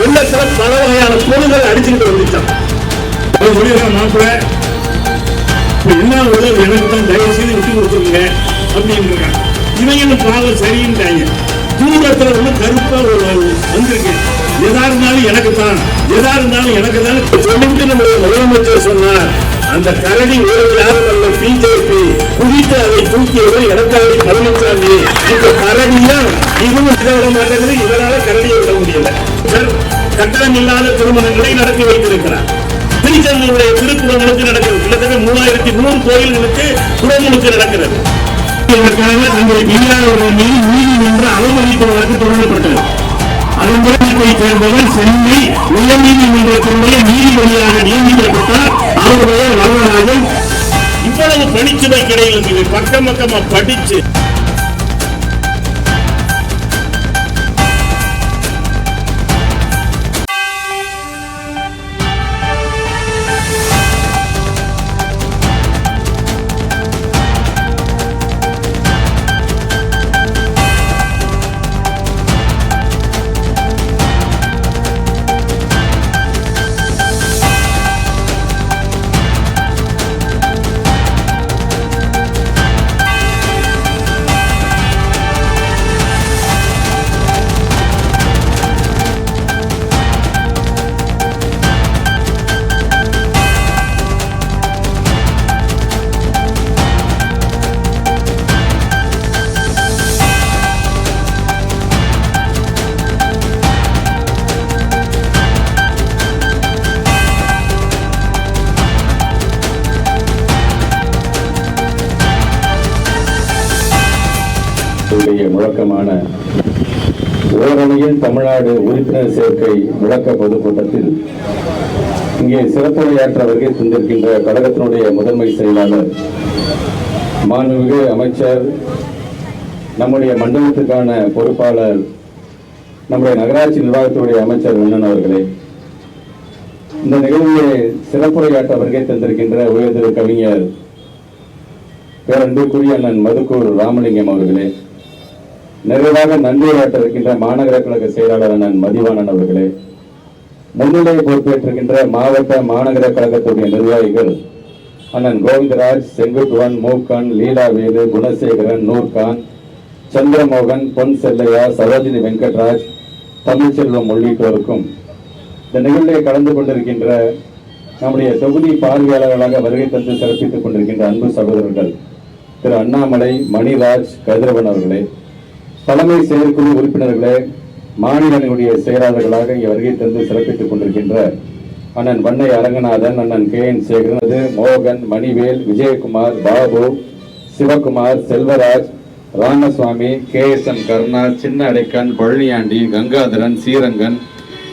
வெள்ளத்துல பல வகையான பொருள்கள் அடிச்சுக்கிட்டு வந்துச்சான். மாப்பிள்ள என்ன உதவி எனக்கு தான் தயவு செய்து விட்டு கொடுத்துருங்க அப்படின்னு இருக்காங்க. இவங்களும் பாவம் சரின்ட்டாங்க. தூரத்துல ஒண்ணு கருப்பா வந்திருக்கேன். எதா இருந்தாலும் எனக்கு தான், எதா இருந்தாலும் எனக்கு தான் சொல்லிட்டு நம்முடைய முதலமைச்சர் சொன்னார். அந்த கரடி ஒரு யாரும் அல்ல, பிஜேபி குடித்து அதை தூக்கியவர் எடப்பாடி பழனிசாமி. இந்த கரடியா இதுவும் விட மாட்டேங்குது. இவரால கரடியை விட முடியல. கட்டணம் இல்லாத திருமணங்களை நடத்தி வைத்திருக்கிறார். திருச்செந்தூருடைய திருக்குறளுக்கு நடக்கிறது. கிட்டத்தட்ட 3100 கோயில்களுக்கு குடமுழுக்கு நடக்கிறது. நீதிமன்ற அவமதிப்பு வழக்கு தொடரப்பட்டது. அதன் பிறகு சேர்ந்தவர் சென்னை உயர் நீதிமன்றத்தினுடைய நீதிபதியாக நியமிக்கப்பட்டார். அவருடைய வரலாறு இவ்வளவு பணிச்சுமை கிடையாது. பக்கம் பக்கமா படிச்சு முழக்கமான ஓரணியில் தமிழ்நாடு உறுப்பினர் சேர்க்கை முழக்க பொதுக்கூட்டத்தில் இங்கே சிறப்புரையாற்ற வருகை தந்திருக்கின்ற கழகத்தினுடைய முதன்மை செயலாளர் மாண்புமிகு அமைச்சர், நம்முடைய மண்டலத்துக்கான பொறுப்பாளர், நம்முடைய நகராட்சி நிர்வாகத்துடைய அமைச்சர் அண்ணன் அவர்களே, இந்த நிகழ்விலே சிறப்புரையாற்ற வருகை தந்திருக்கின்ற உயர்திரு கவிஞர் பேரன்புக்குரிய அண்ணன் மதுக்கூர் ராமலிங்கம் அவர்களே, நிறைவாக நன்றியாற்ற இருக்கின்ற மாநகர கழக செயலாளர் அண்ணன் மதிவாணன் அவர்களே, முன்னிலை பொறுப்பேற்றிருக்கின்ற மாவட்ட மாநகர கழகத்துடைய நிர்வாகிகள் அண்ணன் கோவிந்தராஜ், செங்குட்டுவன், மூக்கன், லீலாவேலு, குணசேகரன், நூர்கான், சந்திரமோகன், பொன் செல்லையா, சரோஜினி வெங்கட்ராஜ், தமிழ்ச்செல்வம் உள்ளிட்டோருக்கும் இந்த நிகழ்ச்சியை கலந்து கொண்டிருக்கின்ற நம்முடைய தொகுதி பார்வையாளர்களாக வருகை தந்து சிறப்பித்துக் கொண்டிருக்கின்ற அன்பு சகோதரர்கள் திரு அண்ணாமலை, மணிராஜ், கதிரவன் அவர்களே, தலைமை செயற்குழு உறுப்பினர்களே, மாநில அணியுடைய செயலாளர்களாக இங்கே வருகை தந்து சிறப்பித்துக் கொண்டிருக்கின்ற அண்ணன் வண்ணை அரங்கநாதன், அண்ணன் KN சேகரன், மோகன், மணிவேல், விஜயகுமார், பாபு, சிவகுமார், செல்வராஜ், ராமசுவாமி, KSN கருணா, சின்ன அடைக்கன், பழனியாண்டி, கங்காதரன், ஸ்ரீரங்கன்,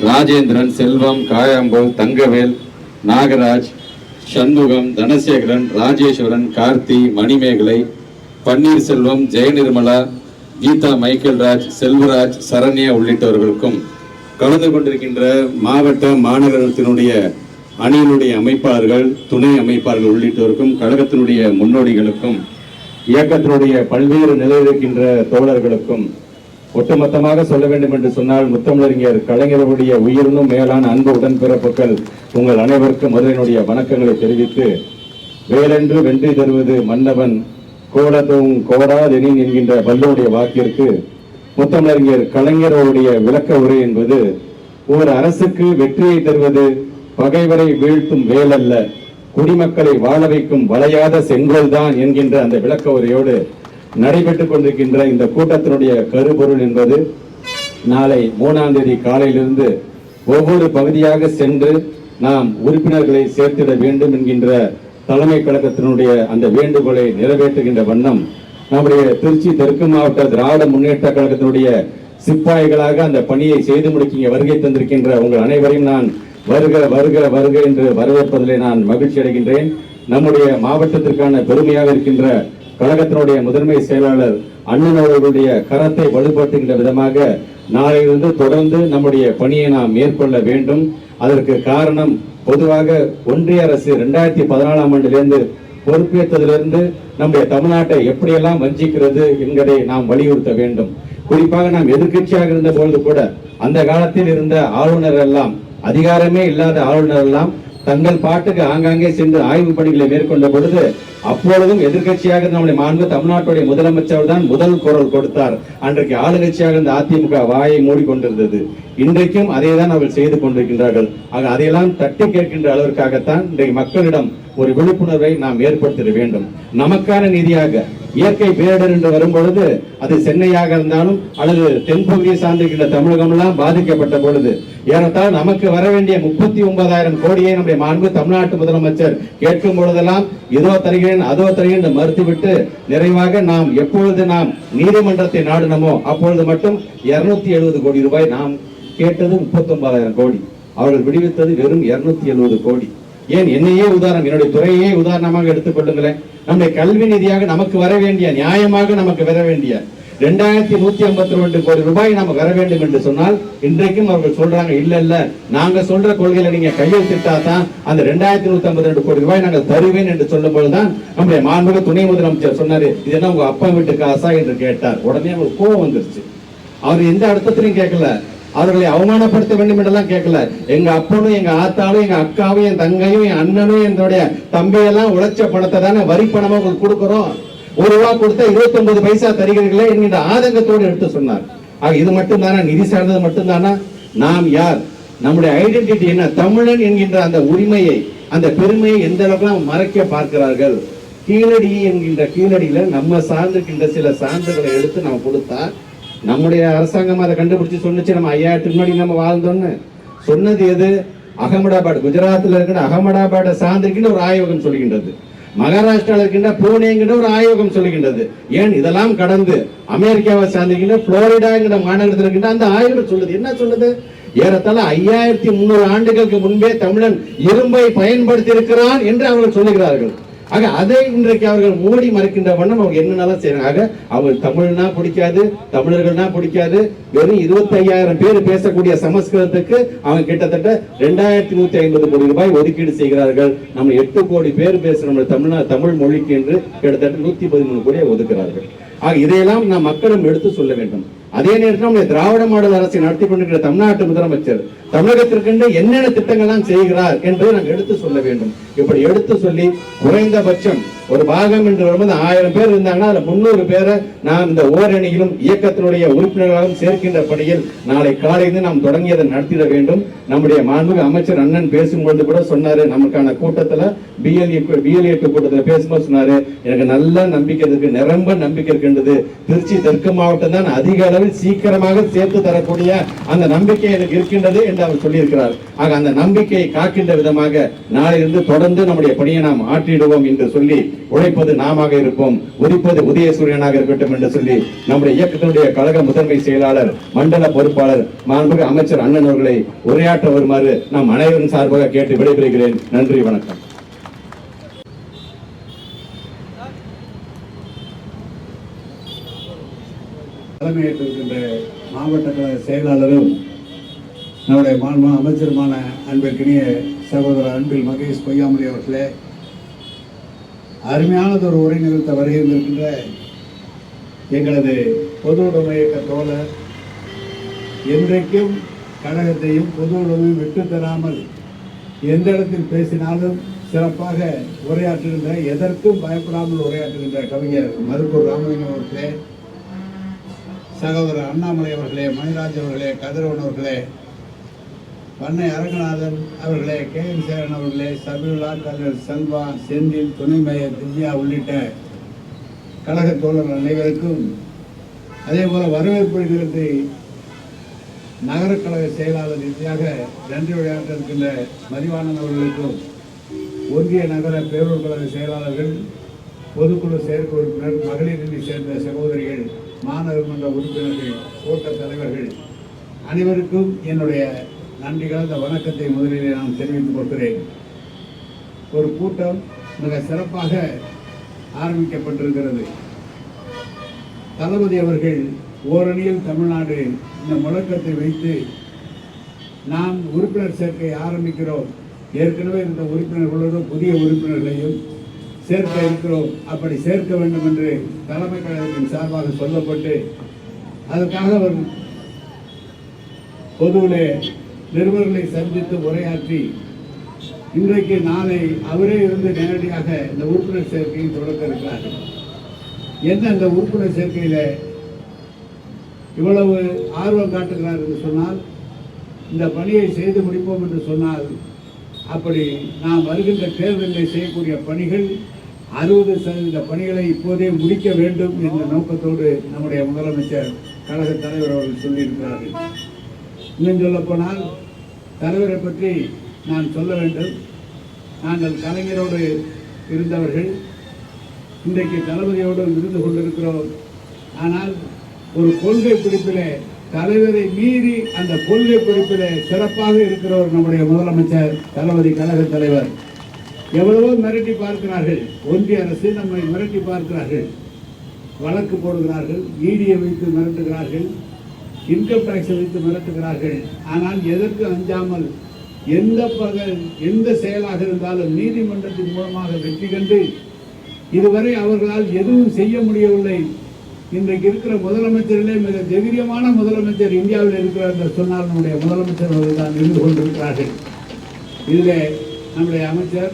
ராஜேந்திரன், செல்வம், காயாம்பூர், தங்கவேல், நாகராஜ், சண்முகம், தனசேகரன், ராஜேஸ்வரன், கார்த்தி, மணிமேகலை, பன்னீர்செல்வம், ஜெயநிர்மலா, கீதா, மைக்கேல் ராஜ், செல்வராஜ், சரண்யா உள்ளிட்டவர்களுக்கும் கலந்து கொண்டிருக்கின்ற மாவட்ட மாநகரத்தினுடைய அணியினுடைய அமைப்பாளர்கள், துணை அமைப்பாளர்கள் உள்ளிட்டோருக்கும், கழகத்தினுடைய முன்னோடிகளுக்கும், இயக்கத்தினுடைய பல்வேறு நிலையில் இருக்கின்ற தோழர்களுக்கும், ஒட்டுமொத்தமாக சொல்ல வேண்டும் என்று சொன்னால் முத்தமிழறிஞர் கலைஞருடைய உயிரினும் மேலான அன்பு உடன்பிறப்புகள் உங்கள் அனைவருக்கும் முதலினுடைய வணக்கங்களை தெரிவித்து, வேலென்று வெற்றி தருவது மன்னவன் கோடதும் கோடாதெனின் என்கின்ற வள்ளுவனுடைய வாக்கிற்கு முத்தமிழறிஞர் கலைஞருடைய விளக்க உரை என்பது, ஒரு அரசுக்கு வெற்றியை தருவது பகைவரை வீழ்த்தும் வேலல்ல, குடிமக்களை வாழ வைக்கும் வளையாத செங்கோல் தான் என்கின்ற அந்த விளக்க உரையோடு நடைபெற்றுக் கொண்டிருக்கின்ற இந்த கூட்டத்தினுடைய கருப்பொருள் என்பது, நாளை 3ஆம் தேதி காலையிலிருந்து ஒவ்வொரு பகுதியாக சென்று நாம் உறுப்பினர்களை சேர்த்திட வேண்டும் என்கின்ற தலைமை கழகத்தினுடைய அந்த வேண்டுகோளை நிறைவேற்றுகின்ற வண்ணம் நம்முடைய திருச்சி தெற்கு மாவட்ட திராவிட முன்னேற்ற கழகத்தினுடைய சிப்பாய்களாக அந்த பணியை செய்து முடிக்க வருகை தந்திருக்கின்ற உங்கள் அனைவரையும் நான் வருக வருக வருக என்று வரவேற்பதிலே நான் மகிழ்ச்சி அடைகின்றேன். நம்முடைய மாவட்டத்திற்கான பெருமையாக இருக்கின்ற கழகத்தினுடைய முதன்மை செயலாளர் அண்ணன் அவர்களுடைய கரத்தை வலுப்படுத்துகின்ற விதமாக நாளையிலிருந்து தொடர்ந்து நம்முடைய பணியை நாம் மேற்கொள்ள வேண்டும். அதற்கு காரணம், பொதுவாக ஒன்றிய அரசு 2014ஆம் ஆண்டிலிருந்து பொறுப்பேற்றதிலிருந்து நம்முடைய தமிழ்நாட்டை எப்படியெல்லாம் வஞ்சிக்கிறது என்பதை நாம் வலியுறுத்த வேண்டும். குறிப்பாக நாம் எதிர்க்கட்சியாக இருந்த பொழுது கூட அந்த காலத்தில் இருந்த ஆளுநர் எல்லாம், அதிகாரமே இல்லாத ஆளுநர் எல்லாம் தங்கள் பாட்டுக்கு ஆங்காங்கே சென்று ஆய்வு பணிகளை மேற்கொண்ட பொழுது அப்பொழுதும் எதிர்கட்சியாக நம்முடைய மாண்பு தமிழ்நாட்டுடைய முதலமைச்சர் தான் முதல் குரல் கொடுத்தார். அன்றைக்கு ஆளுங்கட்சியாக இருந்த அதிமுக வாயை மூடிக்கொண்டிருந்தது. இன்றைக்கும் அதை தான் அவர்கள் செய்து கொண்டிருக்கின்றார்கள். ஆக அதையெல்லாம் தட்டி கேட்கின்ற அளவிற்காகத்தான் இன்றைக்கு மக்களிடம் ஒரு விழிப்புணர்வை நாம் ஏற்படுத்த வேண்டும். நமக்கான நிதியாக இயற்கை பேரிடர் என்று வரும் பொழுது அது சென்னையாக இருந்தாலும் அல்லது தென்பகுதியை சார்ந்திருக்கின்ற தமிழகம் எல்லாம் பாதிக்கப்பட்ட பொழுது ஏறத்தாழ நமக்கு வர வேண்டிய 39,000 கோடியை நம்முடைய மாண்பு தமிழ்நாட்டு முதலமைச்சர் கேட்கும் பொழுதெல்லாம் இதோ தருகிறேன் அதோ தருகிறேன் என்று மறுத்துவிட்டு நிறைவாக நாம் எப்பொழுது நாம் நீதிமன்றத்தை நாடினமோ அப்பொழுது மட்டும் 270 கோடி ரூபாய், நாம் கேட்டது 39,000 கோடி, அவர்கள் விடுவித்தது வெறும் 270 கோடி. ஏன் என்னையே உதாரணம், என்னுடைய துறையே உதாரணமாக எடுத்துக் கொள்ளுங்களேன். நம்முடைய கல்வி நிதியாக நமக்கு வர வேண்டிய, நியாயமாக நமக்கு வர வேண்டிய 2152 கோடி ரூபாய் நமக்கு வர வேண்டும் என்று சொன்னால் இன்றைக்கும் அவர்கள் சொல்றாங்க, இல்ல நாங்க சொல்ற கொள்கையில நீங்க கையெழுத்திட்டா தான் அந்த 2152 கோடி ரூபாய் நாங்கள் தருவேன் என்று சொல்லும் பொழுதுதான் நம்முடைய மாண்புமிகு துணை முதலமைச்சர் சொன்னாரு, இது என்ன உங்க அப்பா வீட்டு காசா என்று கேட்டார். உடனே அவங்களுக்கு கோபம் வந்துருச்சு. அவர் எந்த அர்த்தத்திலையும் கேட்கல, அவர்களை அவமானப்படுத்த வேண்டும் என்றெல்லாம் கேட்கல. எங்க அப்பனும் எங்க ஆத்தாலும் எங்க அக்காவும் என் தங்கையும் என் அண்ணனும் என்னுடைய தம்பியெல்லாம் உழைச்ச பணத்தை தானே வரி பணமா உங்களுக்கு கொடுக்கிறோம். ₹1 கொடுத்தா 29 பைசா தருகிறீர்களே என்கின்ற ஆதங்கத்தோடு எடுத்து சொன்னார். ஆக இது மட்டும்தானா, நிதி சார்ந்தது மட்டும்தானா? நாம் யார், நம்முடைய ஐடென்டிட்டி என்ன, தமிழன் என்கின்ற அந்த உரிமையை, அந்த பெருமையை எந்த அளவுக்கு மறைக்க பார்க்கிறார்கள். கீழடி என்கின்ற கீழடியில நம்ம சார்ந்திருக்கின்ற சில சான்றுகளை எடுத்து நம்ம கொடுத்தா நம்முடைய அரசாங்கம் அதை கண்டுபிடிச்சு சொன்னிச்சு, நம்ம 5000 முன்னாடி நம்ம வாழ்ந்தோம்னு சொன்னது எது? அகமதாபாத், குஜராத்தில் இருக்கின்ற அகமதாபாத்தை சார்ந்திருக்கின்ற ஒரு ஆய்வகம் சொல்கின்றது. மகாராஷ்டிராவில் இருக்கின்ற புனேங்கிற ஒரு ஆய்வகம் சொல்லுகின்றது. ஏன் இதெல்லாம் கடந்து அமெரிக்காவை சார்ந்திருக்கின்ற புளோரிடாங்கிற மாநகரத்தில் இருக்கின்ற அந்த ஆய்வகம் சொல்லுது. என்ன சொல்லுது? ஏறத்தாழ 5300 ஆண்டுகளுக்கு முன்பே தமிழன் இரும்பை பயன்படுத்தி இருக்கிறான் என்று அவர்கள் சொல்லுகிறார்கள். ஆக அதை இன்றைக்கு அவர்கள் மூடி மறைக்கின்ற வண்ணம் அவங்க என்னென்னலாம் செய்யறாங்க. அவங்க தமிழ்னா பிடிக்காது, தமிழர்கள்னா பிடிக்காது. வெறும் 25,000 பேர் பேசக்கூடிய சமஸ்கிருதத்துக்கு அவங்க கிட்டத்தட்ட 2150 கோடி ரூபாய் ஒதுக்கீடு செய்கிறார்கள். நம்ம 8 கோடி பேர் பேசுற தமிழ் மொழிக்கு என்று கிட்டத்தட்ட 113 கோடியை ஒதுக்குறார்கள். ஆக இதையெல்லாம் நாம் மக்களும் எடுத்து சொல்ல வேண்டும். அதே நேரத்தில் நம்முடைய திராவிட மாடல் அரசை நடத்தி கொண்டிருக்கிற தமிழ்நாட்டு முதலமைச்சர் தமிழகத்திற்கு என்னென்ன திட்டங்கள்லாம் செய்கிறார் என்று நாங்கள் எடுத்து சொல்ல வேண்டும். இப்படி எடுத்து சொல்லி குறைந்தபட்சம் ஒரு பாகம் என்று வரும்போது 1000 பேர் இருந்தாங்கன்னா அதுல 300 பேரை நாம் இந்த ஓரணியிலும் இயக்கத்தினுடைய உறுப்பினர்களாகவும் சேர்க்கின்ற பணியில் நாளை காலையிலிருந்து நாம் தொடங்கியதை நடத்திட வேண்டும். நம்முடைய மாண்புமிகு அமைச்சர் அண்ணன் பேசும்பொழுது கூட சொன்னாரு, நமக்கான கூட்டத்துல BLA கூட்டத்தில் பேசும்போது சொன்னாரு, எனக்கு நல்ல நம்பிக்கை இருக்கு, நிரம்ப நம்பிக்கை இருக்கின்றது. திருச்சி தெற்கு மாவட்டம் தான் அதிக அளவில் சீக்கிரமாக சேர்த்து தரக்கூடிய அந்த நம்பிக்கை எனக்கு இருக்கின்றது என்று அவர் சொல்லியிருக்கிறார். ஆக அந்த நம்பிக்கையை காக்கின்ற விதமாக நாளிலிருந்து தொடர்ந்து நம்முடைய பணியை நாம் ஆற்றிடுவோம் என்று சொல்லி உழைப்பது நாமாக இருப்போம், உதிப்பது உதயசூரியனாக இருக்கட்டும் என்று சொல்லி நம்முடைய இயக்கத்தினுடைய கழக முதன்மை செயலாளர் மண்டல பொறுப்பாளர் மாண்புமிகு அமைச்சர் அண்ணன் அவர்களை உரையாற்ற வருமாறு நாம் அனைவரும் சார்பாக கேட்டு விடைபெறுகிறேன். நன்றி, வணக்கம். தலைமையேற்றிருக்கின்ற மாவட்ட கழக செயலாளரும் நம்முடைய மாண்பு அமைச்சருமான அன்பிற்கினிய சகோதரர் அன்பில் மகேஷ் பொய்யாமொழி அவர்களே, அருமையானதொரு உரை நிகழ்த்த வருகின்ற எங்களது பொது உடைமை இயக்க தோழர், என்றைக்கும் கழகத்தையும் பொது உடைமையும் விட்டு தராமல் எந்த இடத்தில் பேசினாலும் சிறப்பாக உரையாற்றுகின்ற, எதற்கும் பயப்படாமல் உரையாற்றுகின்ற கவிஞர் மருப்பூர் ராமலிங்கம் அவர்களே, சகோதரர் அண்ணாமலை அவர்களே, மணிராஜ் அவர்களே, கதிரவன் அவர்களே, பண்ணை அரங்கநாதன் அவர்களே, KM சேரன் அவர்களே, சபியுல்லா, கல்லர் செல்வா, செந்தில், துணை மேயர் திவ்யா உள்ளிட்ட கழக தோழர்கள் அனைவருக்கும், அதே போல வரவேற்பு நிகழ்ச்சி நகர கழக செயலாளர் ரீதியாக நன்றி விளையாட்ட இருக்கின்ற மதிவாணன் அவர்களுக்கும், ஒன்றிய நகர பேரூர் கழக செயலாளர்கள், பொதுக்குழு செயற்குழு உறுப்பினர், மகளிர் அணி சேர்ந்த சகோதரிகள், மாநகர் மன்ற உறுப்பினர்கள், கூட்ட தலைவர்கள் அனைவருக்கும் என்னுடைய நன்றி கலந்த வணக்கத்தை முதலிலே நான் தெரிவித்துக் கொள்கிறேன். ஒரு கூட்டம் மிக சிறப்பாக ஆரம்பிக்கப்பட்டிருக்கிறது. தளபதி அவர்கள் ஓரணியில் தமிழ்நாடு இந்த முழக்கத்தை வைத்து நாம் உறுப்பினர் சேர்க்கை ஆரம்பிக்கிறோம். ஏற்கனவே இருந்த உறுப்பினர்களோடு புதிய உறுப்பினர்களையும் சேர்க்க இருக்கிறோம். அப்படி சேர்க்க வேண்டும் என்று தலைமை கழகத்தின் சார்பாக சொல்லப்பட்டு அதற்காக அவர் பொதுவிலே நிருபர்களை சந்தித்து உரையாற்றி இன்றைக்கு நாளை அவரே இருந்து நேரடியாக இந்த உறுப்பினர் சேர்க்கையை தொடக்க இருக்கிறார்கள். என்ன அந்த உறுப்பினர் சேர்க்கையில இவ்வளவு ஆர்வம் காட்டுகிறார் என்று சொன்னால், இந்த பணியை செய்து முடிப்போம் என்று சொன்னால், அப்படி நாம் வருகின்ற தேர்தலில் செய்யக்கூடிய பணிகள் 60% பணிகளை இப்போதே முடிக்க வேண்டும் என்ற நோக்கத்தோடு நம்முடைய முதலமைச்சர் கழக தலைவர் அவர்கள் சொல்லியிருக்கிறார்கள். இன்னும் சொல்ல போனால் தலைவரை பற்றி நான் சொல்ல வேண்டும். நாங்கள் கலைஞரோடு இருந்தவர்கள், இன்றைக்கு தளபதியோடு இருந்து கொண்டிருக்கிறோம். ஆனால் ஒரு கொள்கை பிடிப்பிலே தலைவரை மீறி அந்த கொள்கை பிடிப்பிலே சிறப்பாக இருக்கிறவர் நம்முடைய முதலமைச்சர் தளபதி கழக தலைவர். எவ்வளவோ மிரட்டி பார்க்கிறார்கள், ஒன்றிய அரசு நம்மை மிரட்டி பார்க்கிறார்கள், வழக்கு போடுகிறார்கள், ஈடியை வைத்து மிரட்டுகிறார்கள், இன்கம் டாக்ஸை வைத்து மிரட்டுகிறார்கள். ஆனால் எதற்கு அஞ்சாமல் எந்த செயலாக இருந்தாலும் நீதிமன்றத்தின் மூலமாக வெற்றி கண்டு இதுவரை அவர்களால் எதுவும் செய்ய முடியவில்லை. இன்றைக்கு இருக்கிற முதலமைச்சரிலே மிக தைரியமான முதலமைச்சர் இந்தியாவில் இருக்கிறார் என்று சொன்னால் நம்முடைய முதலமைச்சர் அவர்கள் தான் இருந்து கொண்டிருக்கிறார்கள். இதில் நம்முடைய அமைச்சர்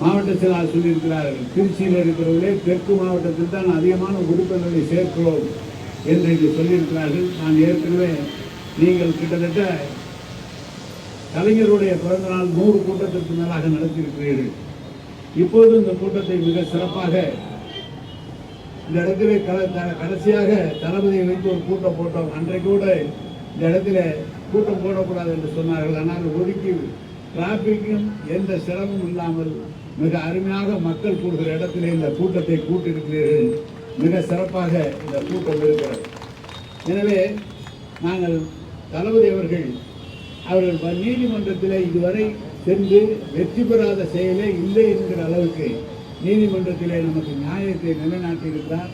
மாவட்ட செயலாளர் சொல்லியிருக்கிறார்கள், திருச்சியில் இருக்கிறவர்களே தெற்கு மாவட்டத்தில் தான் அதிகமான உறுப்பினர்களை சேர்க்கிறோம் என்று இங்கு சொல்லியிருக்கிறார்கள். நான் ஏற்கனவே நீங்கள் கிட்டத்தட்ட கலைஞருடைய பிறந்த நாள் 100 கூட்டத்திற்கு மேலாக நடத்தியிருக்கிறீர்கள். இப்போது இந்த கூட்டத்தை மிக சிறப்பாக இந்த இடத்திலே கடைசியாக தளபதியை வைத்து ஒரு கூட்டம் போட்டோம். அன்றைக்கு கூட இந்த இடத்துல கூட்டம் போடக்கூடாது என்று சொன்னார்கள். ஆனால் ஒதுக்கி டிராபிக்கும் எந்த சிரமமும் இல்லாமல் மிக அருமையாக மக்கள் கூடுகிற இடத்திலே இந்த கூட்டத்தை கூட்டியிருக்கிறீர்கள். மிக சிறப்பாக இந்த கூட்டம் இருக்கிறது. எனவே நாங்கள் தளபதி அவர்கள் நீதிமன்றத்தில் இதுவரை சென்று வெற்றி பெறாத செயலே இல்லை என்கிற அளவுக்கு நீதிமன்றத்திலே நமக்கு நியாயத்தை நிலைநாட்டியிருக்கிறார்.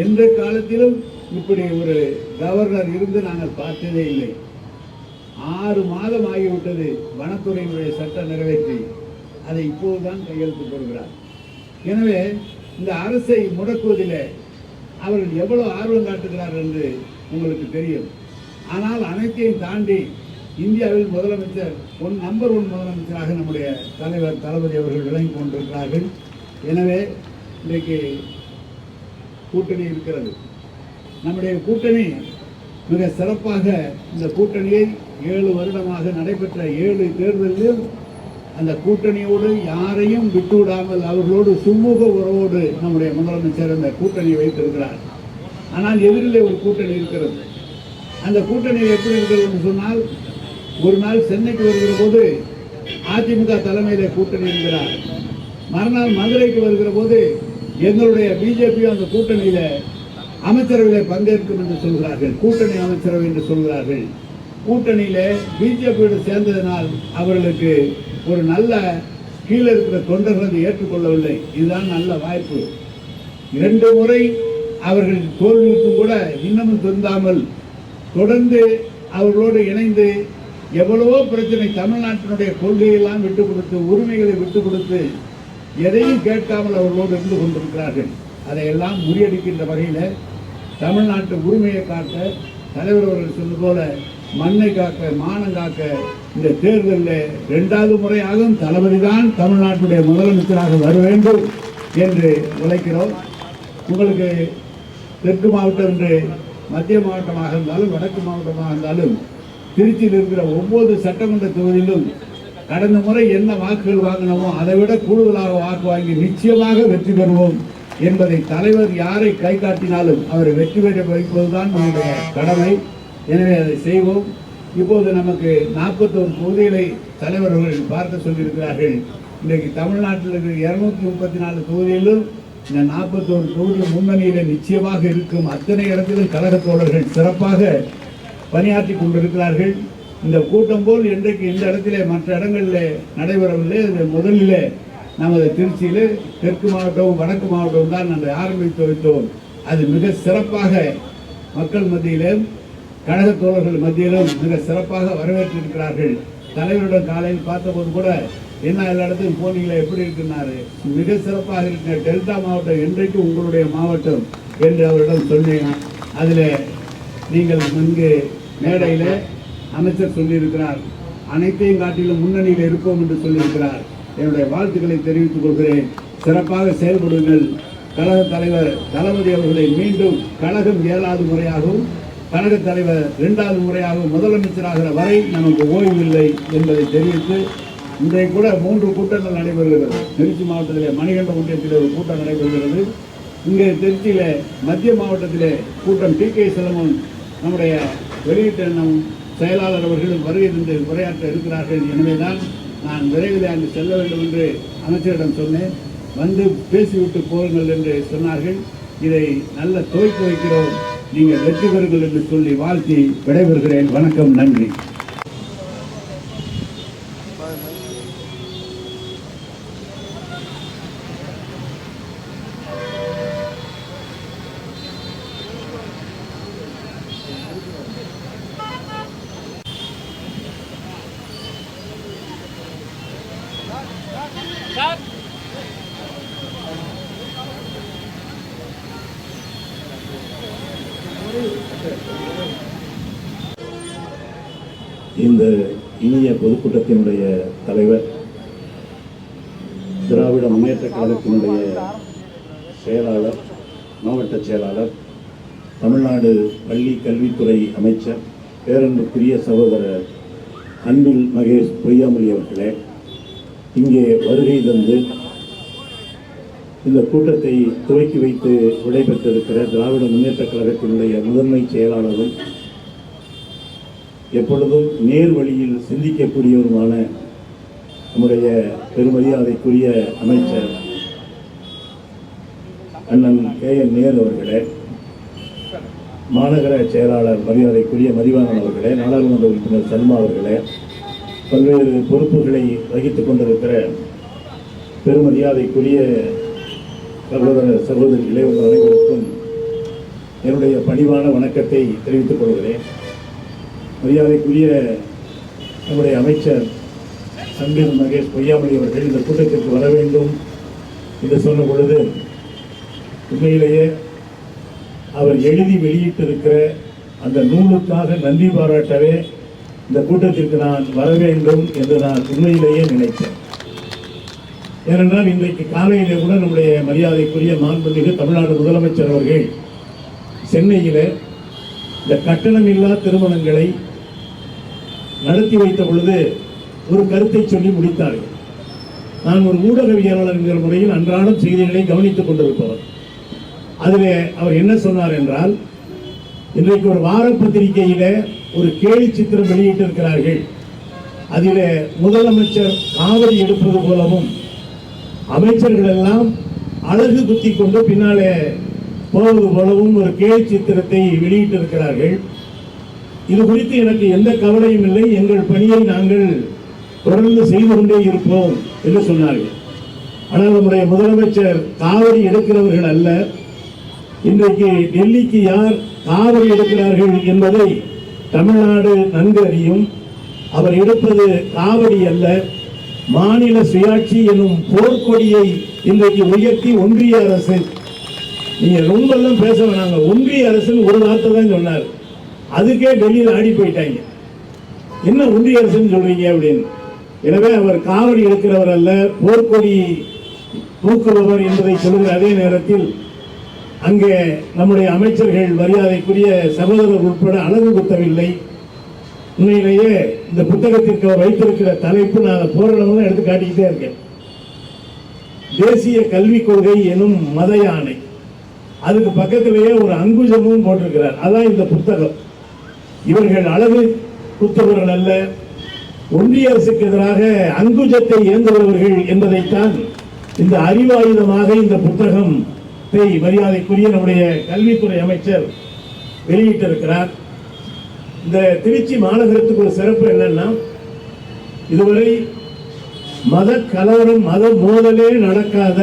எந்த காலத்திலும் இப்படி ஒரு கவர்னர் இருந்து நாங்கள் பார்த்ததே இல்லை. 6 மாதம் ஆகிவிட்டது வனத்துறையினுடைய சட்டம் நிறைவேற்றி, அதை இப்போதுதான் கையெழுத்து போடுகிறார். எனவே இந்த அரசை முடக்குவதில் அவர்கள் எவ்வளவு ஆர்வம் காட்டுகிறார் என்று உங்களுக்கு தெரியும். ஆனால் அனைத்தையும் தாண்டி இந்தியாவில் முதலமைச்சர் நம்பர் 1 முதலமைச்சராக நம்முடைய தலைவர் தளபதி அவர்கள் விளங்கி கொண்டிருக்கிறார்கள். எனவே இன்றைக்கு கூட்டணி இருக்கிறது. நம்முடைய கூட்டணி மிக சிறப்பாக இந்த கூட்டணியை 7 வருடமாக நடைபெற்ற 7 தேர்தலிலும் அந்த கூட்டணியோடு யாரையும் விட்டுவிடாமல் அவர்களோடு சுமூக உறவோடு நம்முடைய முதலமைச்சர் அந்த கூட்டணியை வைத்திருக்கிறார். ஆனால் எதிரிலே ஒரு கூட்டணி இருக்கிறது. அந்த கூட்டணி எப்படி இருக்கிறது சொன்னால், ஒரு நாள் சென்னைக்கு வருகிற போது அதிமுக தலைமையிலே கூட்டணி இருக்கிறார். மறுநாள் மதுரைக்கு வருகிற போது எங்களுடைய பிஜேபியும் அந்த கூட்டணியில அமைச்சரவையில பங்கேற்கும் என்று சொல்கிறார்கள். கூட்டணி அமைச்சரவை என்று சொல்கிறார்கள். கூட்டணியில பிஜேபியோடு சேர்ந்ததனால் அவர்களுக்கு ஒரு நல்ல கீழே இருக்கிற தொண்டர்கள் ஏற்றுக்கொள்ளவில்லை. இதுதான் நல்ல வாய்ப்பு. 2 முறை அவர்கள் தோல்விக்கும் கூட இன்னமும் திருந்தாமல் தொடர்ந்து அவர்களோடு இணைந்து எவ்வளவோ பிரச்சனை, தமிழ்நாட்டினுடைய கொள்கையெல்லாம் விட்டுக் கொடுத்து, உரிமைகளை விட்டுக் கொடுத்து, எதையும் கேட்காமல் அவர்களோடு இருந்து கொண்டிருக்கிறார்கள். அதையெல்லாம் முறியடிக்கின்ற வகையில் தமிழ்நாட்டு உரிமையை காக்க, தலைவர் அவர்கள் சொன்னது போல மண்ணை காக்க, மானம் காக்க இந்த தேர்தலில் 2வது முறையாகவும் தளபதி தான் தமிழ்நாட்டுடைய முதலமைச்சராக வர வேண்டும் என்று உழைக்கிறோம். உங்களுக்கு தெற்கு மாவட்டம் என்று மத்திய மாவட்டமாக இருந்தாலும் வடக்கு மாவட்டமாக இருந்தாலும் திருச்சியில் இருக்கிற 9 சட்டமன்ற தொகுதியிலும் கடந்த முறை என்ன வாக்குகள் வாங்கினோமோ அதை விட கூடுதலாக வாக்கு வாங்கி நிச்சயமாக வெற்றி பெறுவோம் என்பதை தலைவர் யாரை கை காட்டினாலும் அவரை வெற்றி பெற வைப்பதுதான் நம்முடைய கடமை. எனவே அதை செய்வோம். இப்போது நமக்கு 41 தொகுதிகளை தலைவர் அவர்கள் பார்க்க சொல்லியிருக்கிறார்கள். இன்றைக்கு தமிழ்நாட்டில் இருக்கிற 234 தொகுதியிலும் இந்த 41 தொகுதி முன்னணியில் நிச்சயமாக இருக்கும். அத்தனை இடத்திலும் கழக தோழர்கள் சிறப்பாக பணியாற்றி கொண்டிருக்கிறார்கள். இந்த கூட்டம் போல் இன்றைக்கு இந்த இடத்திலே மற்ற இடங்களில் நடைபெறவில்லை. முதலில் நமது திருச்சியில் தெற்கு மாவட்டம் வடக்கு மாவட்டம் தான் நாங்கள் ஆரம்பித்து வைத்தோம். அது மிக சிறப்பாக மக்கள் மத்தியிலும் கழக தோழர்கள் மத்தியிலும் மிக சிறப்பாக வரவேற்றிருக்கிறார்கள். தலைவருடன் காலையில் பார்த்தபோது கூட என்ன எல்லா இடத்துக்கும் போனீங்களா, எப்படி இருக்குன்னாரு. மிக சிறப்பாக இருக்கிற டெல்டா மாவட்டம் என்றைக்கு உங்களுடைய மாவட்டம் என்று அவரிடம் சொன்னீங்க. அதில் நீங்கள் இங்கு மேடையில் அமைச்சர் சொல்லியிருக்கிறார், அனைத்தையும் காட்டிலும் முன்னணியில் இருப்போம் என்று சொல்லியிருக்கிறார். என்னுடைய வாழ்த்துக்களை தெரிவித்துக் கொள்கிறேன். சிறப்பாக செயல்படுங்கள். கழக தலைவர் தளபதி அவர்களை மீண்டும் கழகம் 7வது முறையாகவும் கழக தலைவர் 2வது முறையாகவும் முதலமைச்சராகிற வரை நமக்கு ஓய்வில்லை என்பதை தெரிவித்து, இன்றைக்கு கூட 3 கூட்டங்கள் நடைபெறுகிறது. திருச்சி மாவட்டத்தில் மணிகண்ட ஒன்றியத்தில் ஒரு கூட்டம் நடைபெறுகிறது. இங்கே திருச்சியில் மத்திய மாவட்டத்திலே கூட்டம் டி.கே. செல்வன் நம்முடைய வெளியீட்டு செயலாளர் அவர்களும் வருகை தந்து உரையாற்ற இருக்கிறார்கள். எனவேதான் நான் விரைவில் அங்கு செல்ல வேண்டும் என்று அமைச்சரிடம் சொன்னேன். வந்து பேசிவிட்டு போங்கள் என்று சொன்னார்கள். இதை நல்ல துவக்கி வைக்கிறோம், நீங்கள் வெற்றி பெறுங்கள் என்று சொல்லி வாழ்த்தி விடைபெறுகிறேன். வணக்கம், நன்றி. இந்த இனிய பொதுக்கூட்டத்தினுடைய தலைவர், திராவிட முன்னேற்ற கழகத்தினுடைய செயலாளர், மாவட்ட செயலாளர், தமிழ்நாடு பள்ளி கல்வித்துறை அமைச்சர், பேரன்புக்குரிய சகோதரர் அன்பில் மகேஷ் பொய்யாமொழி அவர்களே, இங்கே வருகை தந்து இந்த கூட்டத்தை துவக்கி வைத்து விடைபெற்றிருக்கிற திராவிட முன்னேற்ற கழகத்தினுடைய முதன்மை செயலாளரும் எப்பொழுதும் நேர் வழியில் சிந்திக்கக்கூடியவருமான நம்முடைய பெருமரியாதைக்குரிய அமைச்சர் அண்ணன் K.N. நேரு அவர்களே, மாநகர செயலாளர் மரியாதைக்குரிய மதிவாணன் அவர்களே, நாடாளுமன்ற உறுப்பினர் சல்மா அவர்களே, பல்வேறு பொறுப்புகளை வகித்துக் கொண்டிருக்கிற பெருமரியாதைக்குரிய சகோதர சகோதரிகளே, உங்கள் அனைவருக்கும் என்னுடைய பணிவான வணக்கத்தை தெரிவித்துக் கொள்கிறேன். மரியாதைக்குரிய நம்முடைய அமைச்சர் அன்பில் மகேஷ் பொய்யாமொழி அவர்கள் இந்த கூட்டத்திற்கு வர வேண்டும் என்று சொன்ன பொழுது, உண்மையிலேயே அவர் எழுதி வெளியிட்டிருக்கிற அந்த நூலுக்காக நன்றி பாராட்டவே இந்த கூட்டத்திற்கு நான் வர வேண்டும் என்று நான் உண்மையிலேயே நினைத்தேன். ஏனென்றால் இன்றைக்கு காலையிலே கூட நம்முடைய மரியாதைக்குரிய மாண்புமிகு தமிழ்நாடு முதலமைச்சர் அவர்கள் சென்னையில் இந்த கட்டணமில்லா திருமணங்களை நடத்தி வைத்த பொழுது ஒரு கருத்தை சொல்லி முடித்தார்கள். நான் ஒரு ஊடகவியலாளர் என்கிற முறையில் அன்றாடம் செய்திகளை கவனித்துக் கொண்டிருப்பவர். அதில் அவர் என்ன சொன்னார் என்றால், இன்றைக்கு ஒரு வார பத்திரிகையில ஒரு கேலி சித்திரம் வெளியிட்டிருக்கிறார்கள். அதில் முதலமைச்சர் காவடி எடுப்பது போலவும் அமைச்சர்கள் எல்லாம் அழகு குத்தி கொண்டு பின்னாலே போவது போலவும் ஒரு கேலி சித்திரத்தை வெளியிட்டிருக்கிறார்கள். இது குறித்து எனக்கு எந்த கவலையும் இல்லை, எங்கள் பணியை நாங்கள் தொடர்ந்து செய்து கொண்டே இருப்போம் என்று சொன்னார்கள். ஆனால் நம்முடைய முதலமைச்சர் காவடி எடுக்கிறவர்கள் அல்ல. இன்றைக்கு டெல்லிக்கு யார் காவடி எடுக்கிறார்கள் என்பதை தமிழ்நாடு நன்கு அறியும். அவர் எடுப்பது காவடி அல்ல, மாநில சுயாட்சி எனும் போர்க்கொடியை இன்றைக்கு உயர்த்தி ஒன்றிய அரசு, நீங்க ரொம்ப எல்லாம் பேச வேணாங்க, ஒன்றிய அரசு ஒரு வார்த்தை தான் சொன்னார். அதுக்கே டெல்லியில் ஆடி போயிட்டாங்க. என்ன ஒன்றிய அரசுன்னு சொல்றீங்க அப்படின்னு. எனவே அவர் காவடி எடுக்கிறவர் அல்ல, போர்க்கொடி தூக்குபவர் என்பதை சொல்கிற அதே நேரத்தில் அங்கே நம்முடைய அமைச்சர்கள் மரியாதைக்குரிய சகோதரர் உட்பட அழகு குத்தவில்லை. உண்மையிலேயே இந்த புத்தகத்திற்கு வைத்திருக்கிற தலைப்பு நான் போராடணும் எடுத்து காட்டிக்கிட்டே இருக்கேன். தேசிய கல்விக் கொள்கை எனும் மத யானை, அதுக்கு பக்கத்திலேயே ஒரு அங்குஜமும் போட்டிருக்கிறார். அதான் இந்த புத்தகம். இவர்கள் அழகு குத்தவர்கள் அல்ல, ஒன்றிய அரசுக்கு எதிராக அங்குஜத்தை ஏந்துகிறவர்கள் என்பதைத்தான் இந்த அறிவாயுதமாக இந்த புத்தகத்தை மரியாதைக்குரிய நம்முடைய கல்வித்துறை அமைச்சர் வெளியிட்டிருக்கிறார். இந்த திருச்சி மாநகரத்துக்கு ஒரு சிறப்பு என்னன்னா, இதுவரை மத கலவரம், மத மோதலே நடக்காத